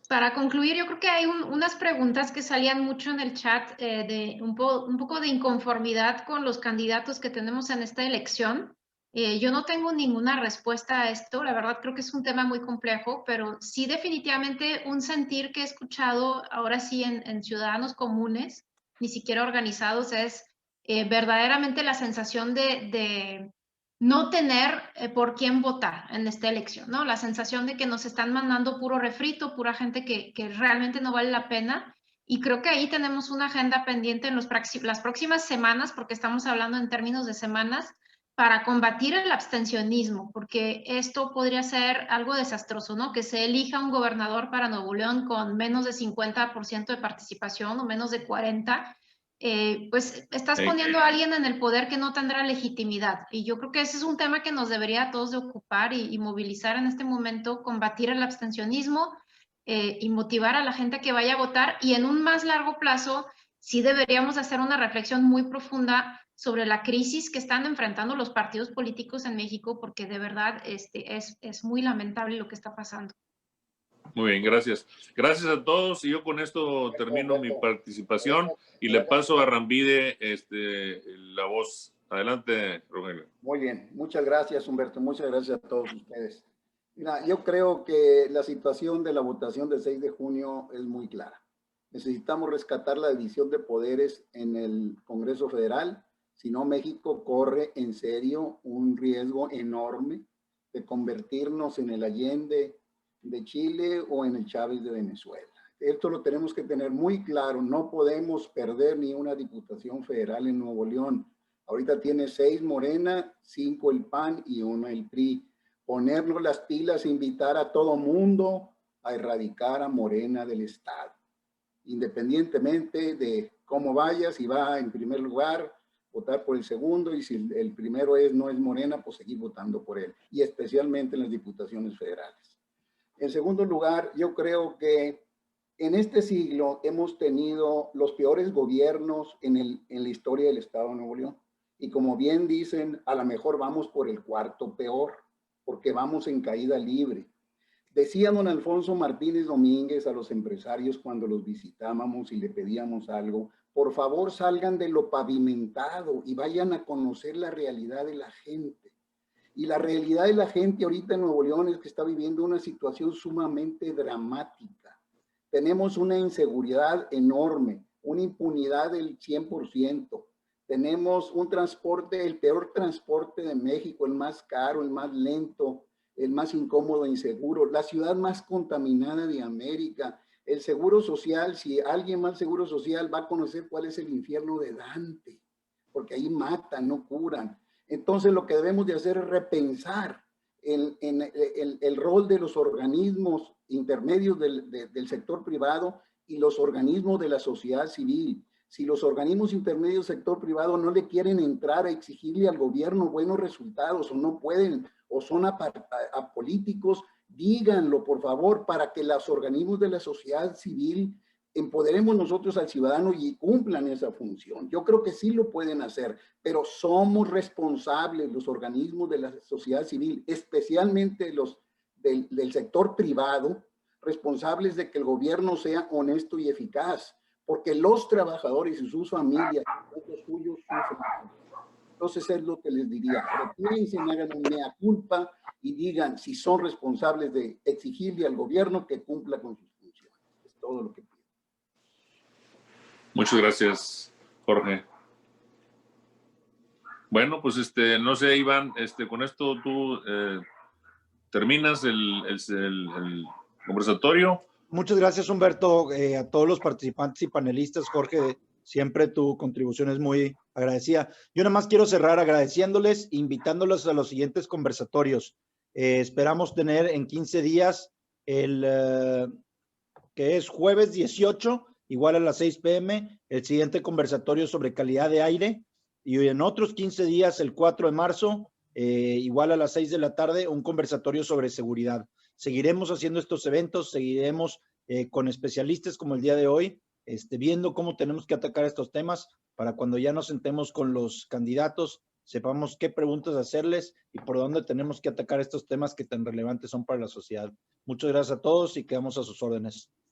Para concluir, yo creo que hay unas preguntas que salían mucho en el chat de un poco de inconformidad con los candidatos que tenemos en esta elección. Yo no tengo ninguna respuesta a esto, la verdad creo que es un tema muy complejo, pero sí definitivamente un sentir que he escuchado ahora sí en ciudadanos comunes, ni siquiera organizados, es verdaderamente la sensación de no tener por quién votar en esta elección, ¿no? La sensación de que nos están mandando puro refrito, pura gente que realmente no vale la pena. Y creo que ahí tenemos una agenda pendiente en las próximas semanas, porque estamos hablando en términos de semanas, para combatir el abstencionismo, porque esto podría ser algo desastroso, ¿no? Que se elija un gobernador para Nuevo León con menos de 50% de participación o menos de 40%, pues estás poniendo a alguien en el poder que no tendrá legitimidad. Y yo creo que ese es un tema que nos debería a todos de ocupar y movilizar en este momento, combatir el abstencionismo y motivar a la gente que vaya a votar. Y en un más largo plazo, sí deberíamos hacer una reflexión muy profunda sobre la crisis que están enfrentando los partidos políticos en México, porque de verdad es muy lamentable lo que está pasando. Muy bien, gracias. Gracias a todos y yo con esto termino mi participación y le paso a Rambide la voz. Adelante, Rogelio. Muy bien, muchas gracias, Humberto, muchas gracias a todos ustedes. Mira, yo creo que la situación de la votación del 6 de junio es muy clara. Necesitamos rescatar la división de poderes en el Congreso Federal, si no México corre en serio un riesgo enorme de convertirnos en el Allende de Chile o en el Chávez de Venezuela. Esto lo tenemos que tener muy claro, no podemos perder ni una diputación federal en Nuevo León. Ahorita tiene 6 Morena, 5 el PAN y 1 el PRI. Ponernos las pilas e invitar a todo mundo a erradicar a Morena del Estado. Independientemente de cómo vaya, si va en primer lugar, votar por el segundo, y si el primero no es Morena, pues seguir votando por él, y especialmente en las diputaciones federales. En segundo lugar, yo creo que en este siglo hemos tenido los peores gobiernos en la historia del Estado de Nuevo León. Y como bien dicen, a lo mejor vamos por el cuarto peor, porque vamos en caída libre. Decía don Alfonso Martínez Domínguez a los empresarios cuando los visitábamos y le pedíamos algo, por favor salgan de lo pavimentado y vayan a conocer la realidad de la gente. Y la realidad de la gente ahorita en Nuevo León es que está viviendo una situación sumamente dramática. Tenemos una inseguridad enorme, una impunidad del 100%. Tenemos un transporte, el peor transporte de México, el más caro, el más lento, el más incómodo e inseguro, la ciudad más contaminada de América. El seguro social, si alguien va al seguro social, va a conocer cuál es el infierno de Dante, porque ahí matan, no curan. Entonces lo que debemos de hacer es repensar el rol de los organismos intermedios del sector privado y los organismos de la sociedad civil. Si los organismos intermedios del sector privado no le quieren entrar a exigirle al gobierno buenos resultados o no pueden o son apolíticos, díganlo por favor para que los organismos de la sociedad civil empoderemos nosotros al ciudadano y cumplan esa función. Yo creo que sí lo pueden hacer, pero somos responsables los organismos de la sociedad civil, especialmente los del sector privado, responsables de que el gobierno sea honesto y eficaz, porque los trabajadores y sus familias, los suyos, sufren. Entonces es lo que les diría, retírense, hagan un mea culpa y digan si son responsables de exigirle al gobierno que cumpla con sus funciones. Es todo lo que pido. Muchas gracias, Jorge. Bueno, pues no sé, Iván, con esto tú terminas el conversatorio. Muchas gracias, Humberto, a todos los participantes y panelistas. Jorge, siempre tu contribución es muy agradecida. Yo nada más quiero cerrar agradeciéndoles, invitándolos a los siguientes conversatorios. Esperamos tener en 15 días que es jueves 18, igual a las 6 p.m., el siguiente conversatorio sobre calidad de aire, y en otros 15 días, el 4 de marzo, igual a las 6 de la tarde, un conversatorio sobre seguridad. Seguiremos haciendo estos eventos, seguiremos con especialistas como el día de hoy, viendo cómo tenemos que atacar estos temas para cuando ya nos sentemos con los candidatos, sepamos qué preguntas hacerles y por dónde tenemos que atacar estos temas que tan relevantes son para la sociedad. Muchas gracias a todos y quedamos a sus órdenes.